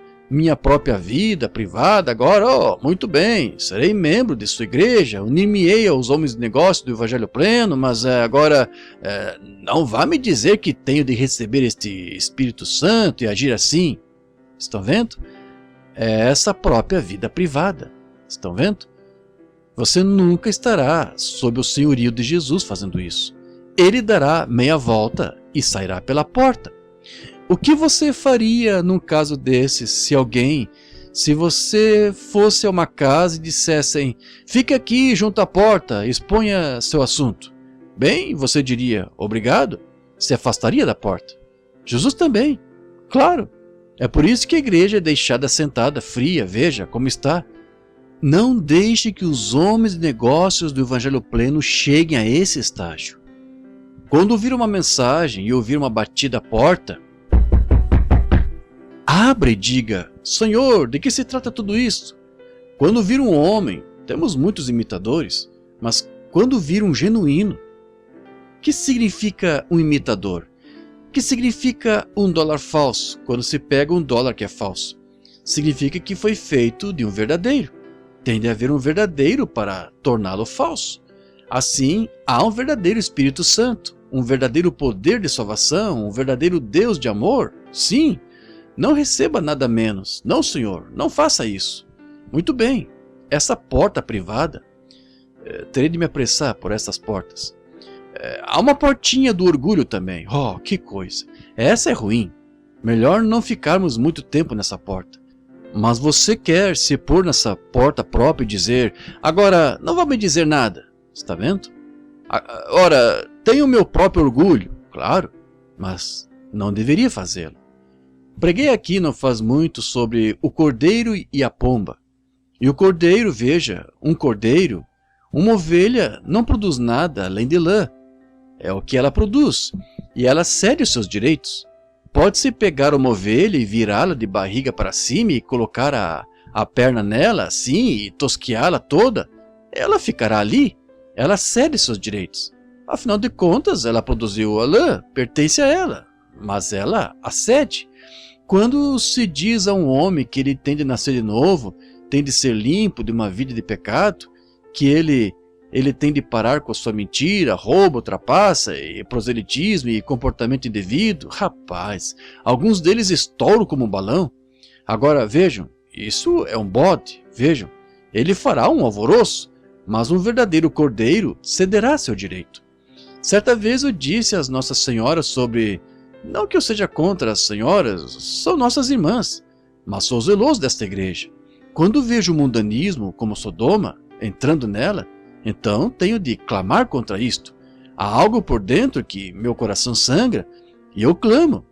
vida privada, agora, muito bem, serei membro de sua igreja, unir-me-ei aos homens de negócio do Evangelho Pleno, mas agora não vá me dizer que tenho de receber este Espírito Santo e agir assim. Estão vendo? É essa própria vida privada. Estão vendo? Você nunca estará sob o senhorio de Jesus fazendo isso. Ele dará meia volta e sairá pela porta. O que você faria num caso desses se você fosse a uma casa e dissessem: fique aqui junto à porta, exponha seu assunto? Bem, você diria: obrigado, se afastaria da porta. Jesus também, claro. É por isso que a igreja é deixada sentada, fria, veja como está. Não deixe que os homens de negócios do Evangelho Pleno cheguem a esse estágio. Quando ouvir uma mensagem e ouvir uma batida à porta, abra e diga: Senhor, de que se trata tudo isso? Quando vir um homem, temos muitos imitadores, mas quando vir um genuíno, o que significa um imitador? O que significa $1 falso, quando se pega $1 que é falso? Significa que foi feito de um verdadeiro. Tem de haver um verdadeiro para torná-lo falso. Assim, há um verdadeiro Espírito Santo, um verdadeiro poder de salvação, um verdadeiro Deus de amor. Sim, não receba nada menos. Não, Senhor, não faça isso. Muito bem, essa porta privada, terei de me apressar por essas portas. Há uma portinha do orgulho também. Que coisa. Essa é ruim. Melhor não ficarmos muito tempo nessa porta. Mas você quer se pôr nessa porta própria e dizer: agora não vá me dizer nada. Está vendo? Ora, tenho o meu próprio orgulho, claro, mas não deveria fazê-lo. Preguei aqui não faz muito sobre o cordeiro e a pomba. E o cordeiro, veja, uma ovelha não produz nada além de lã. É o que ela produz, e ela cede os seus direitos. Pode-se pegar uma ovelha e virá-la de barriga para cima e colocar a perna nela assim e tosqueá-la toda. Ela ficará ali, ela cede seus direitos. Afinal de contas, ela produziu a lã, pertence a ela, mas ela a cede. Quando se diz a um homem que ele tem de nascer de novo, tem de ser limpo de uma vida de pecado, que ele tem de parar com a sua mentira, roubo, trapaça, e proselitismo e comportamento indevido. Rapaz, alguns deles estouram como um balão. Agora vejam, isso é um bode, vejam, ele fará um alvoroço, mas um verdadeiro cordeiro cederá seu direito. Certa vez eu disse às Nossas Senhoras sobre Não que eu seja contra as senhoras, são nossas irmãs, mas sou zeloso desta igreja. Quando vejo o mundanismo como Sodoma entrando nela, então tenho de clamar contra isto. Há algo por dentro que meu coração sangra e eu clamo.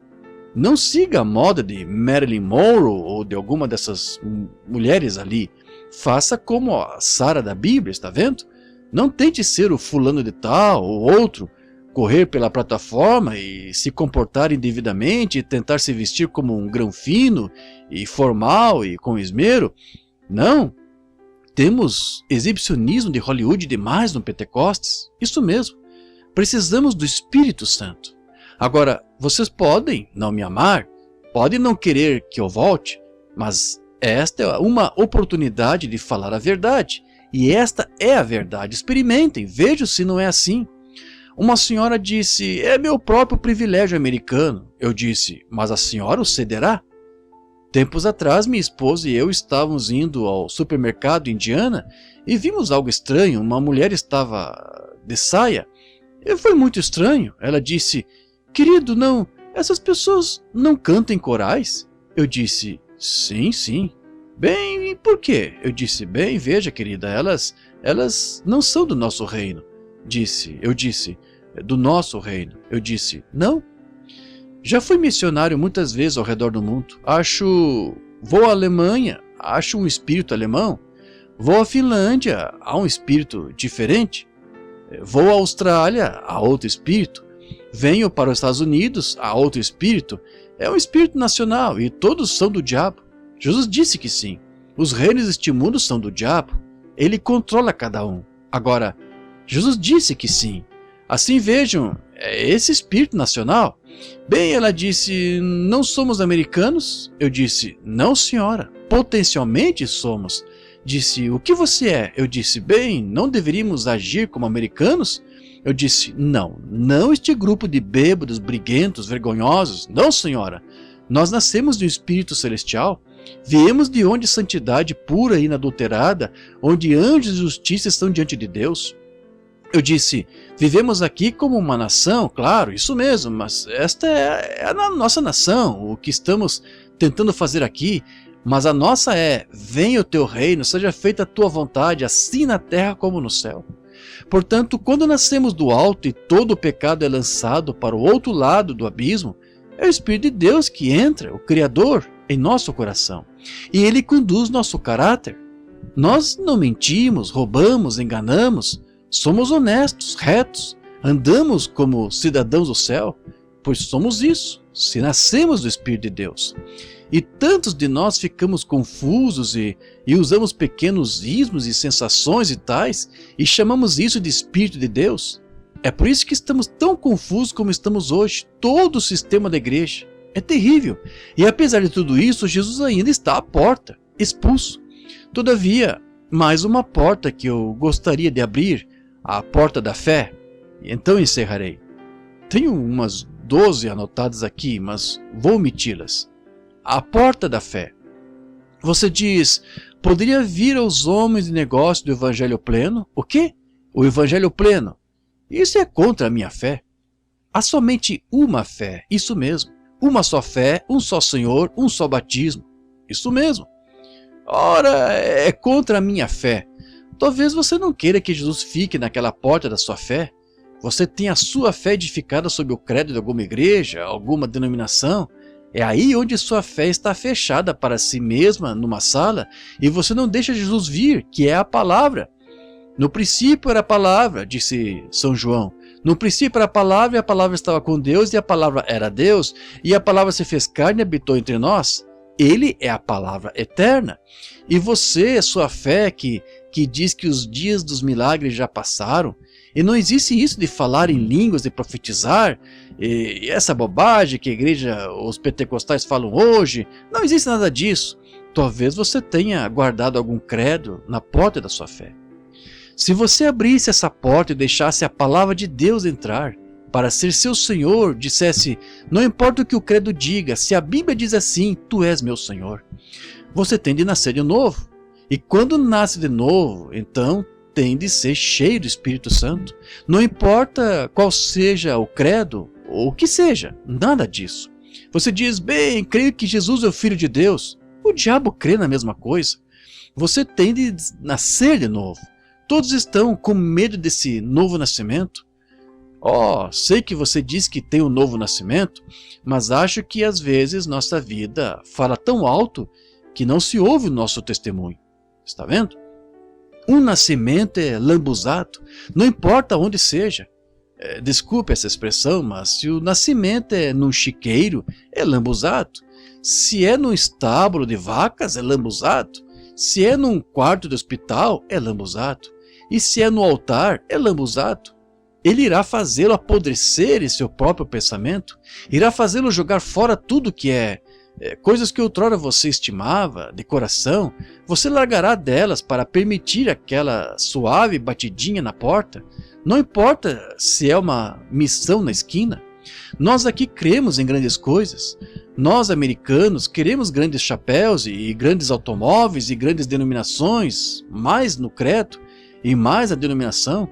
Não siga a moda de Marilyn Monroe ou de alguma dessas mulheres ali. Faça como a Sara da Bíblia, está vendo? Não tente ser o fulano de tal ou outro, correr pela plataforma e se comportar indevidamente e tentar se vestir como um grão fino e formal e com esmero. Não. Temos exibicionismo de Hollywood demais no Pentecostes. Isso mesmo. Precisamos do Espírito Santo. Agora, vocês podem não me amar, podem não querer que eu volte, mas esta é uma oportunidade de falar a verdade. E esta é a verdade. Experimentem, vejam se não é assim. Uma senhora disse, é meu próprio privilégio americano. Eu disse, mas a senhora o cederá? Tempos atrás, minha esposa e eu estávamos indo ao supermercado Indiana e vimos algo estranho. Uma mulher estava de saia. E foi muito estranho. Ela disse, querido, não, essas pessoas não cantam em corais? Eu disse, sim, sim. Bem, e por quê? Eu disse, bem, veja, querida, elas não são do nosso reino. Eu disse, do nosso reino. Eu disse, não. Já fui missionário muitas vezes ao redor do mundo. Vou à Alemanha, acho um espírito alemão. Vou à Finlândia, há um espírito diferente. Vou à Austrália, há outro espírito. Venho para os Estados Unidos, há outro espírito. É um espírito nacional e todos são do diabo. Jesus disse que sim. Os reinos deste mundo são do diabo. Ele controla cada um. Agora, Jesus disse que sim. Assim vejam, é esse espírito nacional. Bem, ela disse, não somos americanos? Eu disse, não senhora, potencialmente somos. Disse, o que você é? Eu disse, bem, não deveríamos agir como americanos? Eu disse, não este grupo de bêbados, briguentos, vergonhosos, não senhora. Nós nascemos de um espírito celestial. Viemos de onde santidade pura e inadulterada, onde anjos de justiça estão diante de Deus. Eu disse, vivemos aqui como uma nação, claro, isso mesmo, mas esta é a nossa nação, o que estamos tentando fazer aqui, mas a nossa venha o teu reino, seja feita a tua vontade, assim na terra como no céu. Portanto, quando nascemos do alto e todo o pecado é lançado para o outro lado do abismo, é o Espírito de Deus que entra, o Criador, em nosso coração, e ele conduz nosso caráter. Nós não mentimos, roubamos, enganamos, somos honestos, retos, andamos como cidadãos do céu, pois somos isso, se nascemos do Espírito de Deus. E tantos de nós ficamos confusos e usamos pequenos ismos e sensações e tais, e chamamos isso de Espírito de Deus. É por isso que estamos tão confusos como estamos hoje, todo o sistema da igreja. É terrível. E apesar de tudo isso, Jesus ainda está à porta, expulso. Todavia, mais uma porta que eu gostaria de abrir, a porta da fé, e então encerrarei. Tenho umas 12 anotadas aqui, mas vou omiti-las. A porta da fé. Você diz, poderia vir aos homens de negócio do evangelho pleno? O quê? O evangelho pleno. Isso é contra a minha fé. Há somente uma fé, isso mesmo. Uma só fé, um só Senhor, um só batismo. Isso mesmo. Ora, é contra a minha fé. Talvez você não queira que Jesus fique naquela porta da sua fé. Você tem a sua fé edificada sob o credo de alguma igreja, alguma denominação. É aí onde sua fé está fechada para si mesma numa sala e você não deixa Jesus vir, que é a palavra. No princípio era a palavra, disse São João. No princípio era a palavra e a palavra estava com Deus e a palavra era Deus e a palavra se fez carne e habitou entre nós. Ele é a palavra eterna. E você, sua fé que diz que os dias dos milagres já passaram, e não existe isso de falar em línguas, de profetizar, e essa bobagem que a igreja, os pentecostais falam hoje, não existe nada disso. Talvez você tenha guardado algum credo na porta da sua fé. Se você abrisse essa porta e deixasse a palavra de Deus entrar, para ser seu Senhor, dissesse, não importa o que o credo diga, se a Bíblia diz assim, tu és meu Senhor. Você tem de nascer de novo. E quando nasce de novo, então tem de ser cheio do Espírito Santo. Não importa qual seja o credo, ou o que seja, nada disso. Você diz, bem, creio que Jesus é o Filho de Deus. O diabo crê na mesma coisa. Você tem de nascer de novo. Todos estão com medo desse novo nascimento. Sei que você diz que tem um novo nascimento, mas acho que às vezes nossa vida fala tão alto que não se ouve o nosso testemunho. Está vendo? Um nascimento é lambuzado, não importa onde seja. Desculpe essa expressão, mas se o nascimento é num chiqueiro, é lambuzado. Se é num estábulo de vacas, é lambuzado. Se é num quarto de hospital, é lambuzado. E se é no altar, é lambuzado. Ele irá fazê-lo apodrecer em seu próprio pensamento, irá fazê-lo jogar fora tudo que coisas que outrora você estimava, de coração, você largará delas para permitir aquela suave batidinha na porta. Não importa se é uma missão na esquina. Nós aqui cremos em grandes coisas. Nós, americanos, queremos grandes chapéus e grandes automóveis e grandes denominações, mais no credo e mais a denominação.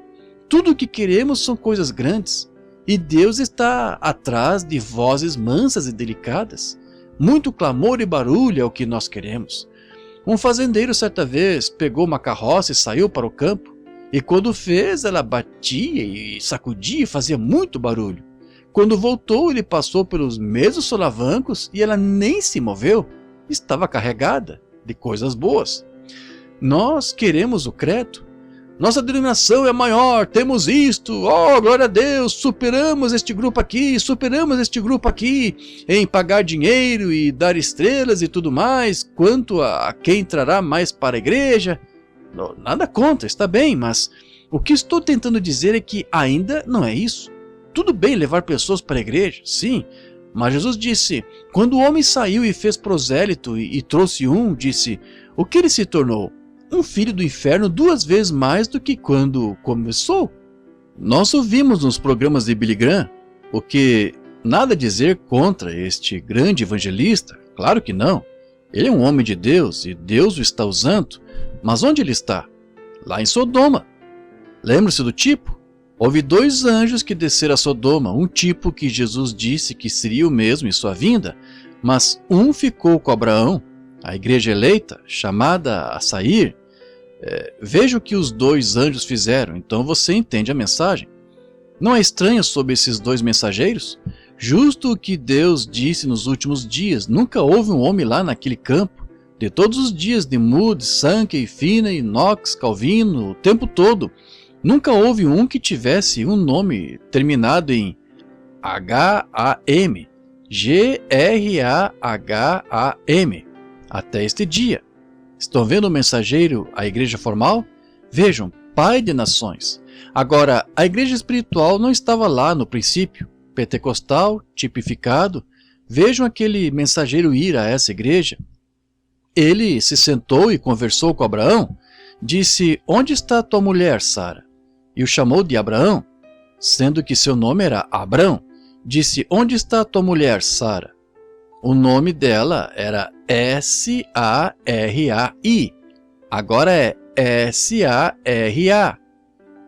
Tudo o que queremos são coisas grandes. E Deus está atrás de vozes mansas e delicadas. Muito clamor e barulho é o que nós queremos. Um fazendeiro certa vez pegou uma carroça e saiu para o campo. E quando fez, ela batia e sacudia e fazia muito barulho. Quando voltou, ele passou pelos mesmos solavancos e ela nem se moveu. Estava carregada de coisas boas. Nós queremos o credo. Nossa denominação é maior, temos isto, glória a Deus, superamos este grupo aqui em pagar dinheiro e dar estrelas e tudo mais, quanto a quem entrará mais para a igreja. Nada contra, está bem, mas o que estou tentando dizer é que ainda não é isso. Tudo bem levar pessoas para a igreja, sim, mas Jesus disse, quando o homem saiu e fez prosélito e trouxe disse, o que ele se tornou? Um filho do inferno 2 vezes mais do que quando começou. Nós ouvimos nos programas de Billy Graham, o que nada a dizer contra este grande evangelista, claro que não. Ele é um homem de Deus e Deus o está usando, mas onde ele está? Lá em Sodoma. Lembre-se do tipo? Houve 2 anjos que desceram a Sodoma, um tipo que Jesus disse que seria o mesmo em sua vinda, mas um ficou com Abraão, a igreja eleita, chamada a sair. Veja o que os 2 anjos fizeram, então você entende a mensagem. Não é estranho sobre esses 2 mensageiros? Justo o que Deus disse nos últimos dias, nunca houve um homem lá naquele campo. De todos os dias de Moody, Sankey, Finney, Knox, Calvino, o tempo todo, nunca houve um que tivesse um nome terminado em H-A-M, G-R-A-H-A-M, até este dia. Estão vendo o mensageiro, a igreja formal? Vejam, Pai de nações. Agora, a igreja espiritual não estava lá no princípio, pentecostal, tipificado. Vejam aquele mensageiro ir a essa igreja. Ele se sentou e conversou com Abraão. Disse, onde está tua mulher, Sara? E o chamou de Abraão, sendo que seu nome era Abrão. Disse, onde está tua mulher, Sara? O nome dela era S-A-R-A-I. Agora é S-A-R-A.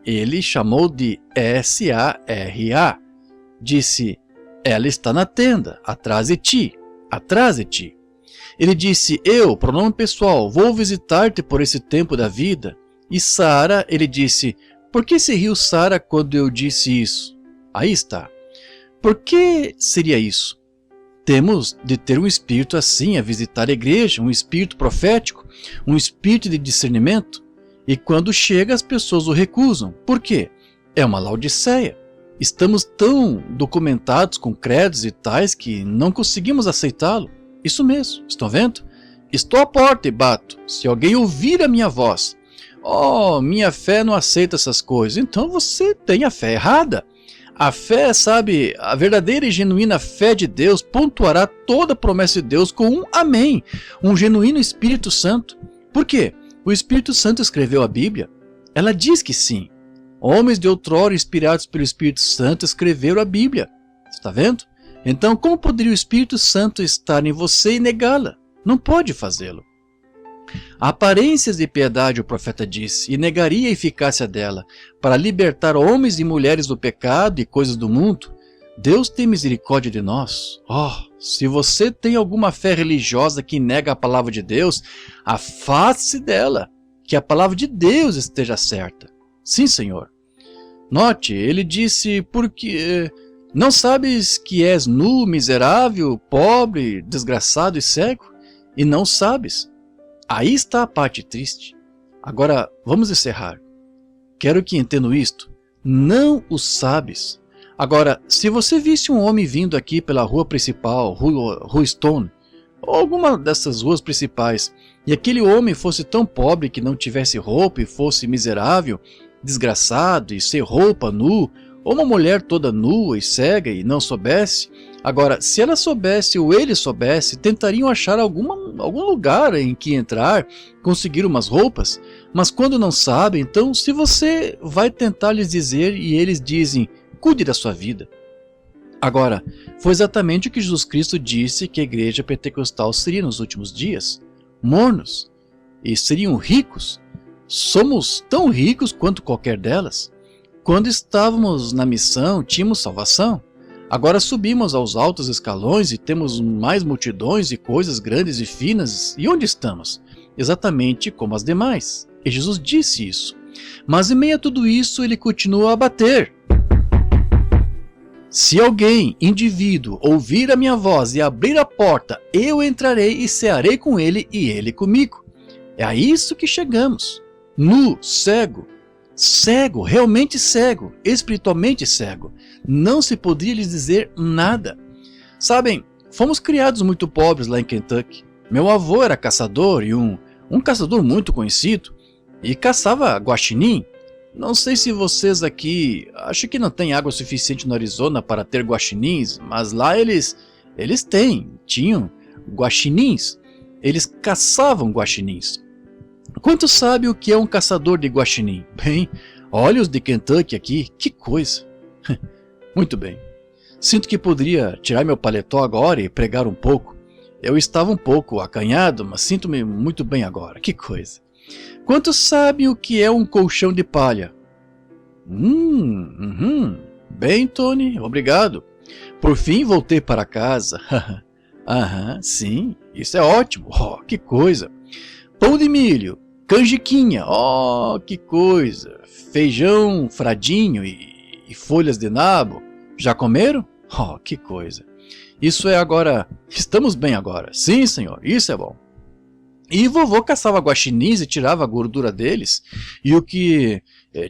Ele chamou de S-A-R-A. Disse, ela está na tenda, atrás de ti, atrás de ti. Ele disse, eu, pronome pessoal, vou visitar-te por esse tempo da vida. E Sara, ele disse, por que se riu Sara quando eu disse isso? Aí está. Por que seria isso? Temos de ter um espírito assim a visitar a igreja, um espírito profético, um espírito de discernimento. E quando chega as pessoas o recusam. Por quê? É uma laodiceia. Estamos tão documentados com credos e tais que não conseguimos aceitá-lo. Isso mesmo, estão vendo? Estou à porta e bato. Se alguém ouvir a minha voz, minha fé não aceita essas coisas, então você tem a fé errada. A fé, sabe, a verdadeira e genuína fé de Deus pontuará toda a promessa de Deus com um amém, um genuíno Espírito Santo. Por quê? O Espírito Santo escreveu a Bíblia. Ela diz que sim. Homens de outrora inspirados pelo Espírito Santo escreveram a Bíblia. Está vendo? Então, como poderia o Espírito Santo estar em você e negá-la? Não pode fazê-lo. Aparências de piedade, o profeta disse, e negaria a eficácia dela, para libertar homens e mulheres do pecado e coisas do mundo. Deus tem misericórdia de nós. Oh, se você tem alguma fé religiosa que nega a palavra de Deus, afaste-se dela, que a palavra de Deus esteja certa. Sim, Senhor. Note, ele disse, porque não sabes que és nu, miserável, pobre, desgraçado e cego? E não sabes. Aí está a parte triste. Agora, vamos encerrar. Quero que entendam isto. Não o sabes. Agora, se você visse um homem vindo aqui pela rua principal, rua Stone, ou alguma dessas ruas principais, e aquele homem fosse tão pobre que não tivesse roupa e fosse miserável, desgraçado e sem roupa, nu, ou uma mulher toda nua e cega e não soubesse, agora, se ela soubesse ou ele soubesse, tentariam achar algum lugar em que entrar, conseguir umas roupas, mas quando não sabem, então se você vai tentar lhes dizer e eles dizem, cuide da sua vida. Agora, foi exatamente o que Jesus Cristo disse que a igreja pentecostal seria nos últimos dias, mornos, e seriam ricos. Somos tão ricos quanto qualquer delas. Quando estávamos na missão, tínhamos salvação. Agora subimos aos altos escalões e temos mais multidões e coisas grandes e finas. E onde estamos? Exatamente como as demais. E Jesus disse isso. Mas em meio a tudo isso, ele continua a bater. Se alguém, indivíduo, ouvir a minha voz e abrir a porta, eu entrarei e cearei com ele e ele comigo. É a isso que chegamos. Nu, cego, realmente cego, espiritualmente cego. Não se poderia lhes dizer nada. Sabem, fomos criados muito pobres lá em Kentucky. Meu avô era caçador e um caçador muito conhecido e caçava guaxinim. Não sei se vocês aqui acham que não tem água suficiente no Arizona para ter guaxinins, mas lá eles tinham guaxinins. Eles caçavam guaxinins. Quantos sabem o que é um caçador de guaxinim? Bem, olha os de Kentucky aqui, que coisa. Muito bem. Sinto que poderia tirar meu paletó agora e pregar um pouco. Eu estava um pouco acanhado, mas sinto-me muito bem agora, que coisa. Quantos sabem o que é um colchão de palha? Bem, Tony, obrigado. Por fim voltei para casa. Sim, isso é ótimo. Oh, que coisa. Pão de milho, canjiquinha, oh, que coisa. Feijão fradinho e folhas de nabo. Já comeram? Oh, que coisa. Isso é agora, estamos bem agora. Sim, senhor, isso é bom. E vovô caçava guaxinins e tirava a gordura deles. E o que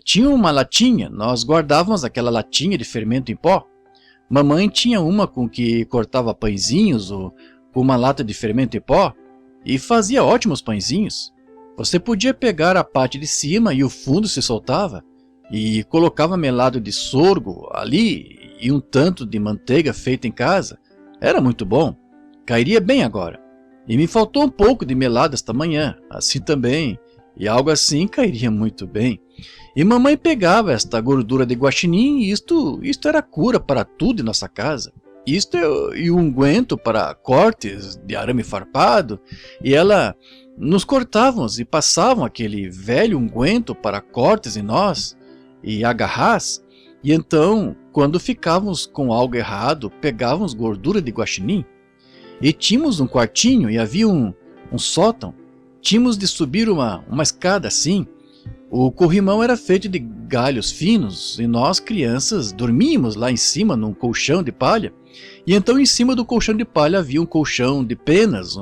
tinha uma latinha, nós guardávamos aquela latinha de fermento em pó. Mamãe tinha uma com que cortava pãezinhos ou com uma lata de fermento em pó e fazia ótimos pãezinhos. Você podia pegar a parte de cima e o fundo se soltava e colocava melado de sorgo ali e um tanto de manteiga feita em casa. Era muito bom. Cairia bem agora. E me faltou um pouco de melado esta manhã, assim também, e algo assim cairia muito bem. E mamãe pegava esta gordura de guaxinim e isto era cura para tudo em nossa casa. Isto e o unguento para cortes de arame farpado, e ela nos cortávamos e passavam aquele velho unguento para cortes em nós, e agarrás, e então, quando ficávamos com algo errado, pegávamos gordura de guaxinim. E tínhamos um quartinho e havia um sótão. Tínhamos de subir uma escada assim. O corrimão era feito de galhos finos e nós, crianças, dormíamos lá em cima num colchão de palha. E então em cima do colchão de palha havia um colchão de penas.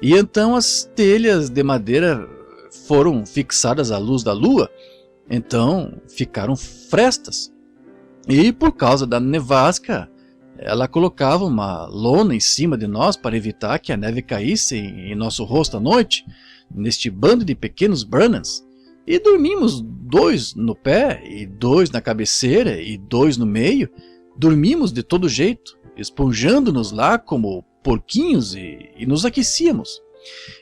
E então as telhas de madeira foram fixadas à luz da lua. Então ficaram frestas. E por causa da nevasca, ela colocava uma lona em cima de nós para evitar que a neve caísse em nosso rosto à noite, neste bando de pequenos Brannans. E dormimos 2 no pé, e 2 na cabeceira, e 2 no meio. Dormimos de todo jeito, esponjando-nos lá como porquinhos e nos aquecíamos.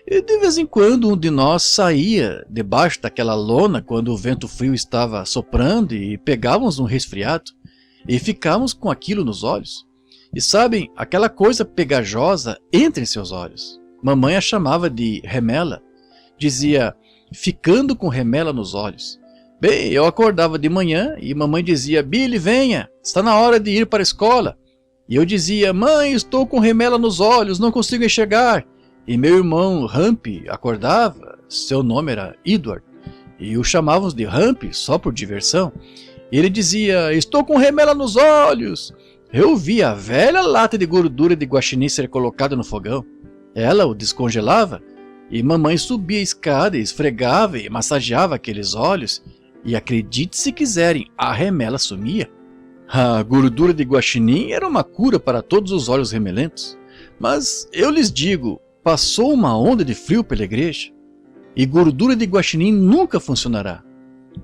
E de vez em quando um de nós saía debaixo daquela lona quando o vento frio estava soprando e pegávamos um resfriado. E ficávamos com aquilo nos olhos. E sabem, aquela coisa pegajosa entra em seus olhos. Mamãe a chamava de remela. Dizia, ficando com remela nos olhos. Bem, eu acordava de manhã e mamãe dizia: Billy, venha, está na hora de ir para a escola. E eu dizia: mãe, estou com remela nos olhos, não consigo enxergar. E meu irmão Hump acordava, seu nome era Edward, e o chamávamos de Hump só por diversão. E ele dizia: estou com remela nos olhos. Eu via a velha lata de gordura de guaxinim ser colocada no fogão. Ela o descongelava e mamãe subia a escada e esfregava e massageava aqueles olhos. E acredite se quiserem, a remela sumia. A gordura de guaxinim era uma cura para todos os olhos remelentos. Mas eu lhes digo, passou uma onda de frio pela igreja e gordura de guaxinim nunca funcionará.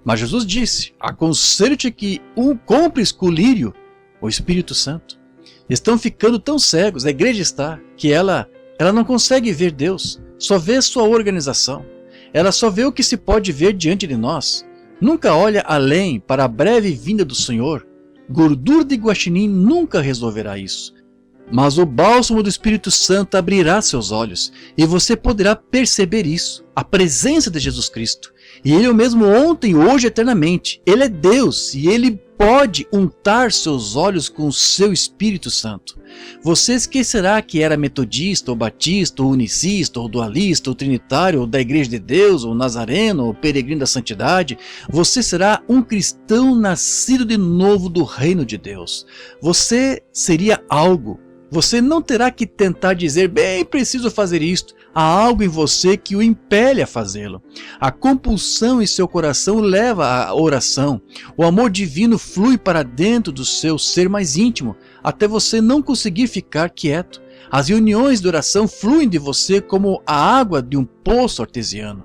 Mas Jesus disse: aconselho-te que compres colírio, o Espírito Santo. Estão ficando tão cegos, a igreja está, que ela não consegue ver Deus, só vê sua organização. Ela só vê o que se pode ver diante de nós. Nunca olha além para a breve vinda do Senhor. Gordura de guaxinim nunca resolverá isso. Mas o bálsamo do Espírito Santo abrirá seus olhos e você poderá perceber isso, a presença de Jesus Cristo. E Ele é o mesmo ontem, hoje e eternamente. Ele é Deus e Ele pode untar seus olhos com o seu Espírito Santo. Você esquecerá que era metodista, ou batista, ou unicista, ou dualista, ou trinitário, ou da Igreja de Deus, ou nazareno, ou peregrino da santidade. Você será um cristão nascido de novo do reino de Deus. Você seria algo. Você não terá que tentar dizer: bem, preciso fazer isto. Há algo em você que o impele a fazê-lo. A compulsão em seu coração leva à oração. O amor divino flui para dentro do seu ser mais íntimo, até você não conseguir ficar quieto. As reuniões de oração fluem de você como a água de um poço artesiano.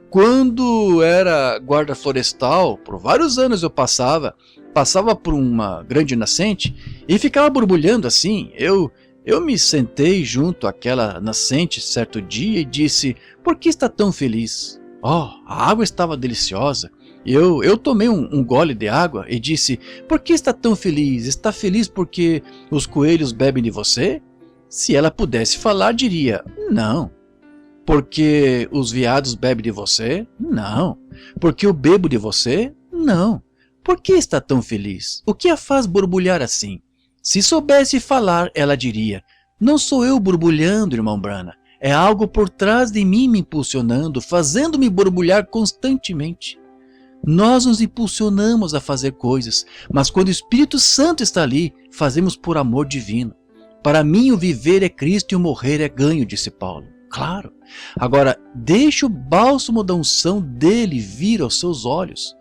Quando era guarda florestal, por vários anos eu passava por uma grande nascente e ficava borbulhando assim. Eu me sentei junto àquela nascente certo dia e disse: por que está tão feliz? Oh, a água estava deliciosa. Eu tomei um gole de água e disse: por que está tão feliz? Está feliz porque os coelhos bebem de você? Se ela pudesse falar, diria: não. Porque os veados bebem de você? Não. Porque eu bebo de você? Não. Por que está tão feliz? O que a faz borbulhar assim? Se soubesse falar, ela diria: não sou eu borbulhando, irmão Branham. É algo por trás de mim me impulsionando, fazendo-me borbulhar constantemente. Nós nos impulsionamos a fazer coisas, mas quando o Espírito Santo está ali, fazemos por amor divino. Para mim o viver é Cristo e o morrer é ganho, disse Paulo. Claro. Agora, deixe o bálsamo da unção dele vir aos seus olhos.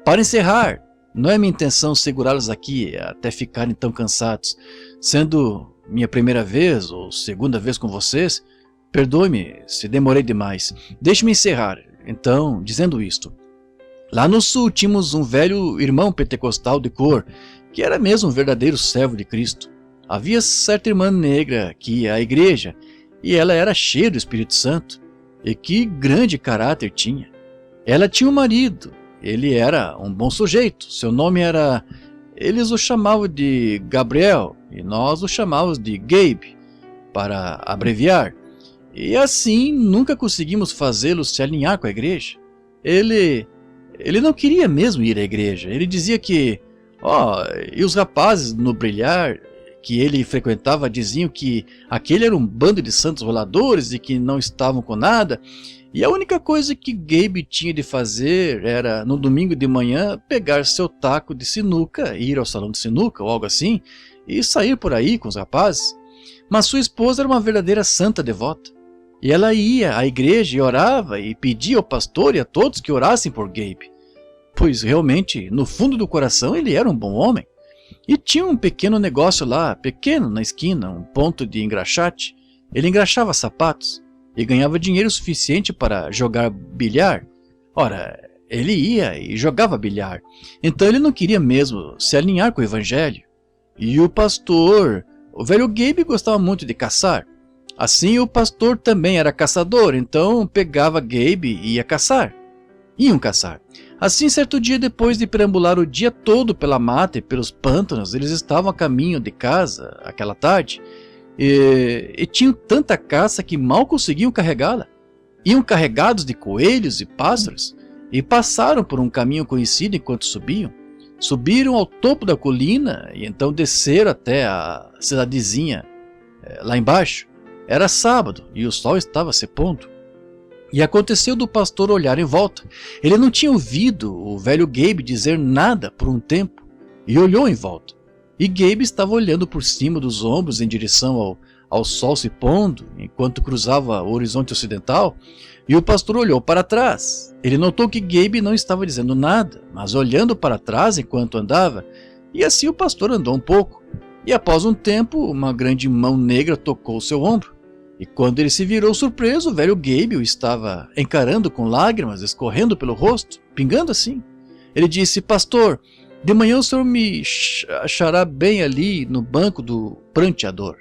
Para encerrar, não é minha intenção segurá-los aqui até ficarem tão cansados. Sendo minha primeira vez ou segunda vez com vocês, perdoe-me se demorei demais. Deixe-me encerrar, então, dizendo isto. Lá no sul tínhamos um velho irmão pentecostal de cor, que era mesmo um verdadeiro servo de Cristo. Havia certa irmã negra que ia à igreja, e ela era cheia do Espírito Santo. E que grande caráter tinha. Ela tinha um marido. Ele era um bom sujeito. Seu nome era... Eles o chamavam de Gabriel e nós o chamávamos de Gabe, para abreviar. E assim nunca conseguimos fazê-lo se alinhar com a igreja. Ele não queria mesmo ir à igreja. Ele dizia que... e os rapazes no Brilhar que ele frequentava diziam que aquele era um bando de santos roladores e que não estavam com nada. E a única coisa que Gabe tinha de fazer era, no domingo de manhã, pegar seu taco de sinuca, ir ao salão de sinuca ou algo assim, e sair por aí com os rapazes. Mas sua esposa era uma verdadeira santa devota. E ela ia à igreja e orava e pedia ao pastor e a todos que orassem por Gabe. Pois realmente, no fundo do coração, ele era um bom homem. E tinha um pequeno negócio lá, pequeno na esquina, um ponto de engraxate. Ele engraxava sapatos e ganhava dinheiro suficiente para jogar bilhar. Ora, ele ia e jogava bilhar. Então ele não queria mesmo se alinhar com o evangelho. E o pastor, o velho Gabe, gostava muito de caçar. Assim o pastor também era caçador, então pegava Gabe e ia caçar. Iam caçar. Assim, certo dia, depois de perambular o dia todo pela mata e pelos pântanos, eles estavam a caminho de casa, aquela tarde, e tinham tanta caça que mal conseguiam carregá-la. Iam carregados de coelhos e pássaros, e passaram por um caminho conhecido enquanto subiam. Subiram ao topo da colina e então desceram até a cidadezinha lá embaixo. Era sábado e o sol estava se pondo. E aconteceu do pastor olhar em volta. Ele não tinha ouvido o velho Gabe dizer nada por um tempo e olhou em volta. E Gabe estava olhando por cima dos ombros em direção ao sol se pondo, enquanto cruzava o horizonte ocidental, e o pastor olhou para trás. Ele notou que Gabe não estava dizendo nada, mas olhando para trás enquanto andava, e assim o pastor andou um pouco. E após um tempo, uma grande mão negra tocou seu ombro. E quando ele se virou surpreso, o velho Gabe o estava encarando com lágrimas escorrendo pelo rosto, pingando assim. Ele disse: pastor, de manhã o senhor me achará bem ali no banco do pranteador.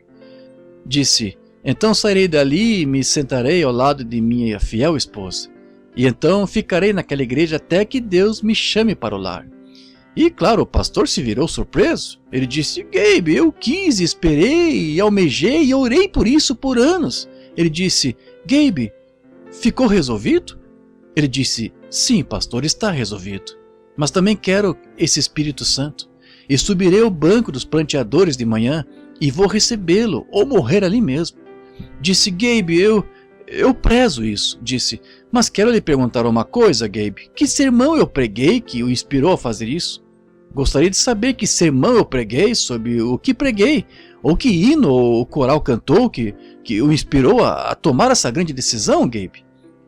Disse: então sairei dali e me sentarei ao lado de minha fiel esposa. E então ficarei naquela igreja até que Deus me chame para o lar. E claro, o pastor se virou surpreso. Ele disse: Gabe, eu quis, esperei, e almejei e orei por isso por anos. Ele disse: Gabe, ficou resolvido? Ele disse: sim, pastor, está resolvido. Mas também quero esse Espírito Santo. E subirei ao banco dos pranteadores de manhã e vou recebê-lo ou morrer ali mesmo. Disse: Gabe, eu prezo isso. Disse: mas quero lhe perguntar uma coisa, Gabe. Que sermão eu preguei que o inspirou a fazer isso? Gostaria de saber que sermão eu preguei, sobre o que preguei, ou que hino ou coral cantou que o inspirou a tomar essa grande decisão, Gabe.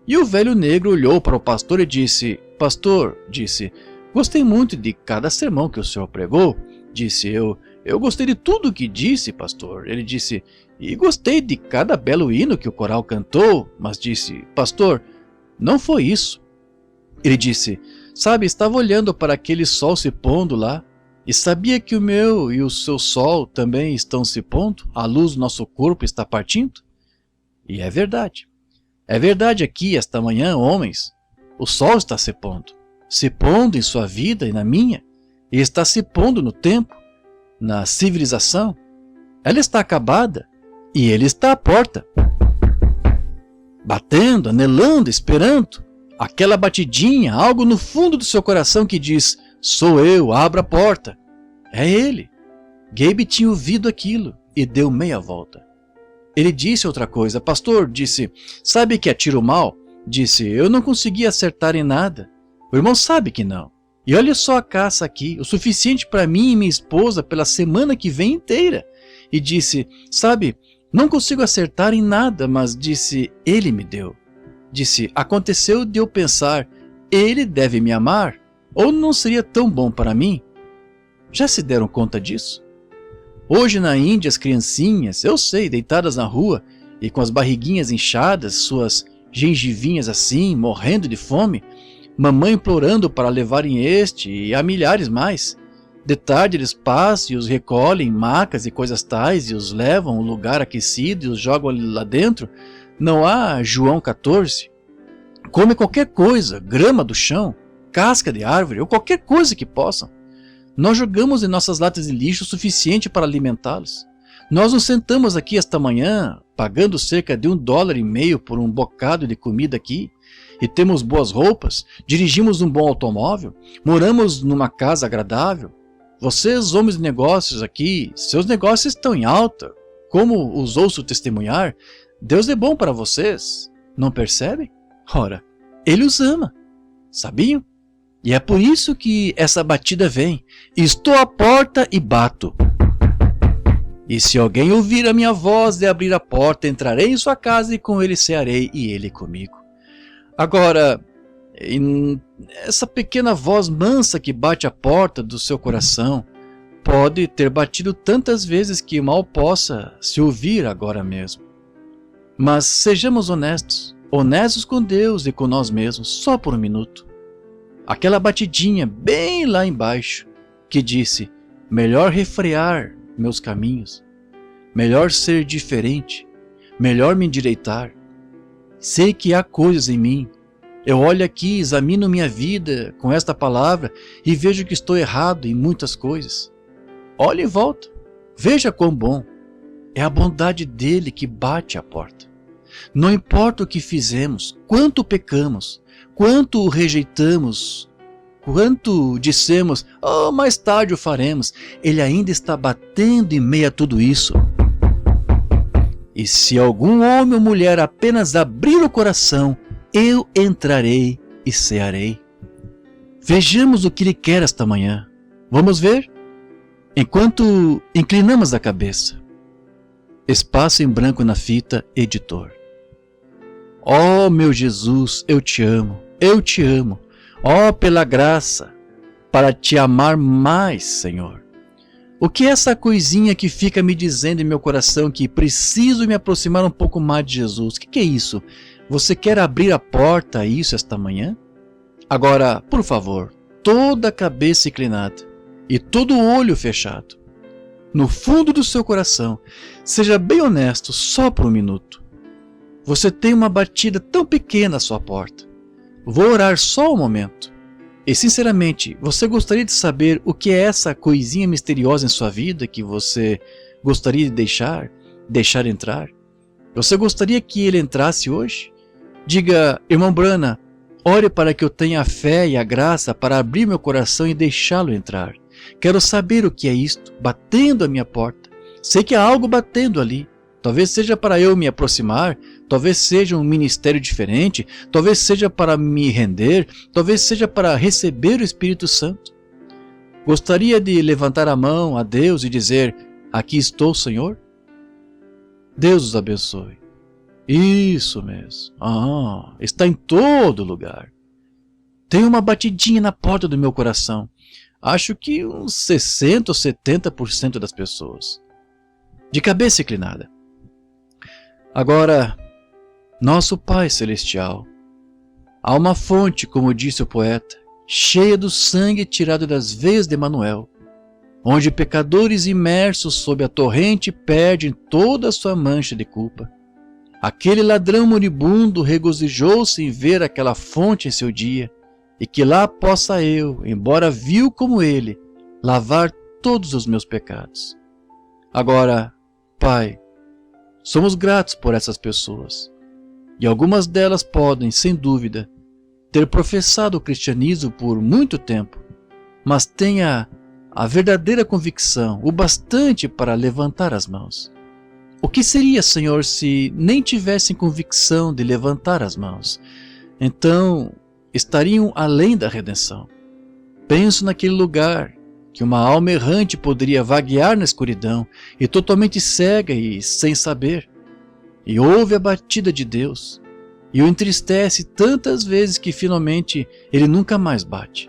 E o velho negro olhou para o pastor e disse: pastor, disse, gostei muito de cada sermão que o senhor pregou. Disse: eu gostei de tudo que disse, pastor. Ele disse: e gostei de cada belo hino que o coral cantou. Mas disse: pastor, não foi isso. Ele disse: sabe, estava olhando para aquele sol se pondo lá, e sabia que o meu e o seu sol também estão se pondo, a luz do nosso corpo está partindo? E é verdade. É verdade aqui, esta manhã, homens, o sol está se pondo em sua vida e na minha, e está se pondo no tempo, na civilização. Ela está acabada, e ele está à porta, batendo, anelando, esperando. Aquela batidinha, algo no fundo do seu coração que diz: sou eu, abra a porta. É ele. Gabe tinha ouvido aquilo e deu meia volta. Ele disse outra coisa. Pastor, disse, sabe que atiro mal? Disse: eu não consegui acertar em nada. O irmão sabe que não. E olha só a caça aqui, o suficiente para mim e minha esposa pela semana que vem inteira. E disse: sabe, não consigo acertar em nada, mas disse, ele me deu. Disse: aconteceu de eu pensar, ele deve me amar, ou não seria tão bom para mim? Já se deram conta disso? Hoje na Índia as criancinhas, eu sei, deitadas na rua e com as barriguinhas inchadas, suas gengivinhas assim, morrendo de fome, mamãe implorando para levarem este e há milhares mais. De tarde eles passam e os recolhem em macas e coisas tais e os levam a um lugar aquecido e os jogam lá dentro. Não há João 14. Come qualquer coisa, grama do chão, casca de árvore ou qualquer coisa que possam. Nós jogamos em nossas latas de lixo o suficiente para alimentá-los. Nós nos sentamos aqui esta manhã, pagando cerca de $1,50 por um bocado de comida aqui, e temos boas roupas, dirigimos um bom automóvel, moramos numa casa agradável. Vocês, homens de negócios aqui, seus negócios estão em alta. Como os ouço testemunhar, Deus é bom para vocês, não percebem? Ora, Ele os ama, sabiam? E é por isso que essa batida vem. Estou à porta e bato. E se alguém ouvir a minha voz de abrir a porta, entrarei em sua casa e com ele cearei e ele comigo. Agora, essa pequena voz mansa que bate à porta do seu coração pode ter batido tantas vezes que mal possa se ouvir agora mesmo. Mas sejamos honestos com Deus e com nós mesmos, só por um minuto. Aquela batidinha bem lá embaixo, que disse, melhor refrear meus caminhos, melhor ser diferente, melhor me endireitar. Sei que há coisas em mim. Eu olho aqui, examino minha vida com esta palavra e vejo que estou errado em muitas coisas. Olhe em volta, veja quão bom. É a bondade dele que bate à porta. Não importa o que fizemos, quanto pecamos, quanto o rejeitamos, quanto dissemos, oh, mais tarde o faremos, Ele ainda está batendo em meio a tudo isso. E se algum homem ou mulher apenas abrir o coração, eu entrarei e cearei. Vejamos o que Ele quer esta manhã. Vamos ver? Enquanto inclinamos a cabeça. Espaço em branco na fita, editor. Ó meu Jesus, eu te amo, eu te amo. Ó pela graça, para te amar mais, Senhor. O que é essa coisinha que fica me dizendo em meu coração que preciso me aproximar um pouco mais de Jesus? O que é isso? Você quer abrir a porta a isso esta manhã? Agora, por favor, toda a cabeça inclinada e todo o olho fechado. No fundo do seu coração, seja bem honesto só por um minuto. Você tem uma batida tão pequena à sua porta. Vou orar só um momento. E sinceramente, você gostaria de saber o que é essa coisinha misteriosa em sua vida que você gostaria de deixar entrar? Você gostaria que ele entrasse hoje? Diga, irmão Brana, ore para que eu tenha a fé e a graça para abrir meu coração e deixá-lo entrar. Quero saber o que é isto, batendo a minha porta. Sei que há algo batendo ali. Talvez seja para eu me aproximar, talvez seja um ministério diferente, talvez seja para me render, talvez seja para receber o Espírito Santo. Gostaria de levantar a mão a Deus e dizer, aqui estou, Senhor? Deus os abençoe. Isso mesmo. Está em todo lugar. Tem uma batidinha na porta do meu coração. Acho que uns 60% ou 70% das pessoas. De cabeça inclinada. Agora, nosso Pai Celestial, há uma fonte, como disse o poeta, cheia do sangue tirado das veias de Emanuel, onde pecadores imersos sob a torrente perdem toda a sua mancha de culpa. Aquele ladrão moribundo regozijou-se em ver aquela fonte em seu dia, e que lá possa eu, embora vil como ele, lavar todos os meus pecados. Agora, Pai, somos gratos por essas pessoas, e algumas delas podem, sem dúvida, ter professado o cristianismo por muito tempo, mas tenha a verdadeira convicção, o bastante para levantar as mãos. O que seria, Senhor, se nem tivessem convicção de levantar as mãos? Então, estariam além da redenção. Penso naquele lugar que uma alma errante poderia vaguear na escuridão e totalmente cega e sem saber, e ouve a batida de Deus, e o entristece tantas vezes que finalmente ele nunca mais bate,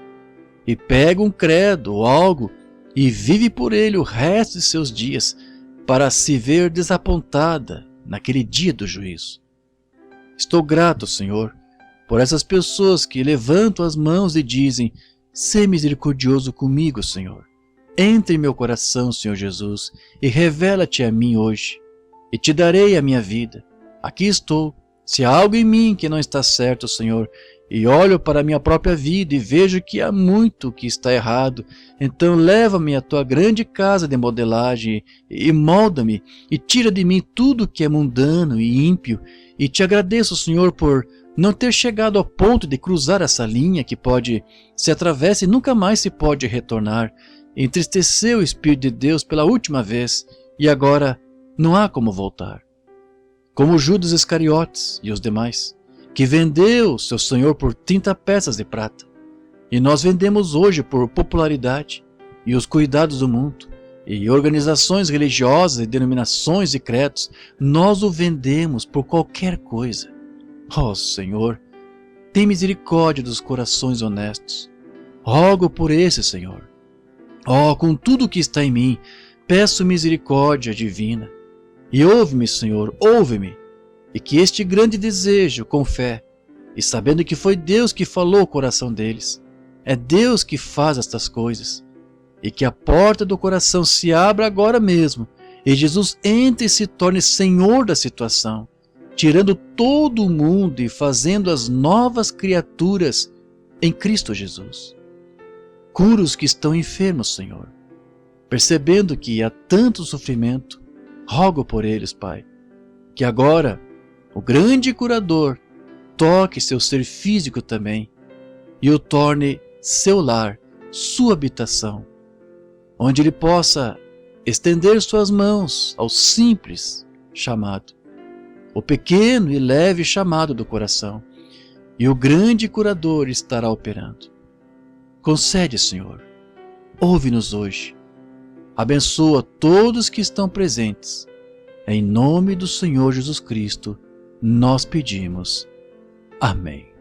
e pega um credo ou algo e vive por ele o resto de seus dias, para se ver desapontada naquele dia do juízo. Estou grato, Senhor, por essas pessoas que levantam as mãos e dizem, sê misericordioso comigo, Senhor. Entre em meu coração, Senhor Jesus, e revela-te a mim hoje, e te darei a minha vida. Aqui estou. Se há algo em mim que não está certo, Senhor, e olho para a minha própria vida e vejo que há muito que está errado, então leva-me à tua grande casa de modelagem e molda-me e tira de mim tudo que é mundano e ímpio, e te agradeço, Senhor, por não ter chegado ao ponto de cruzar essa linha que se atravessa e nunca mais se pode retornar. Entristeceu o Espírito de Deus pela última vez e agora não há como voltar. Como Judas Iscariotes e os demais, que vendeu seu Senhor por 30 peças de prata. E nós vendemos hoje por popularidade e os cuidados do mundo, e organizações religiosas e denominações e credos, nós o vendemos por qualquer coisa. Ó Senhor, tem misericórdia dos corações honestos. Rogo por esse, Senhor. Com tudo o que está em mim, peço misericórdia divina. E ouve-me, Senhor, ouve-me. E que este grande desejo, com fé, e sabendo que foi Deus que falou o coração deles, é Deus que faz estas coisas, e que a porta do coração se abra agora mesmo, e Jesus entre e se torne Senhor da situação, tirando todo o mundo e fazendo as novas criaturas em Cristo Jesus. Cura os que estão enfermos, Senhor. Percebendo que há tanto sofrimento, rogo por eles, Pai, que agora o grande curador toque seu ser físico também e o torne seu lar, sua habitação, onde ele possa estender suas mãos ao simples chamado, o pequeno e leve chamado do coração, e o grande curador estará operando. Concede, Senhor, ouve-nos hoje, abençoa todos que estão presentes, em nome do Senhor Jesus Cristo, nós pedimos. Amém.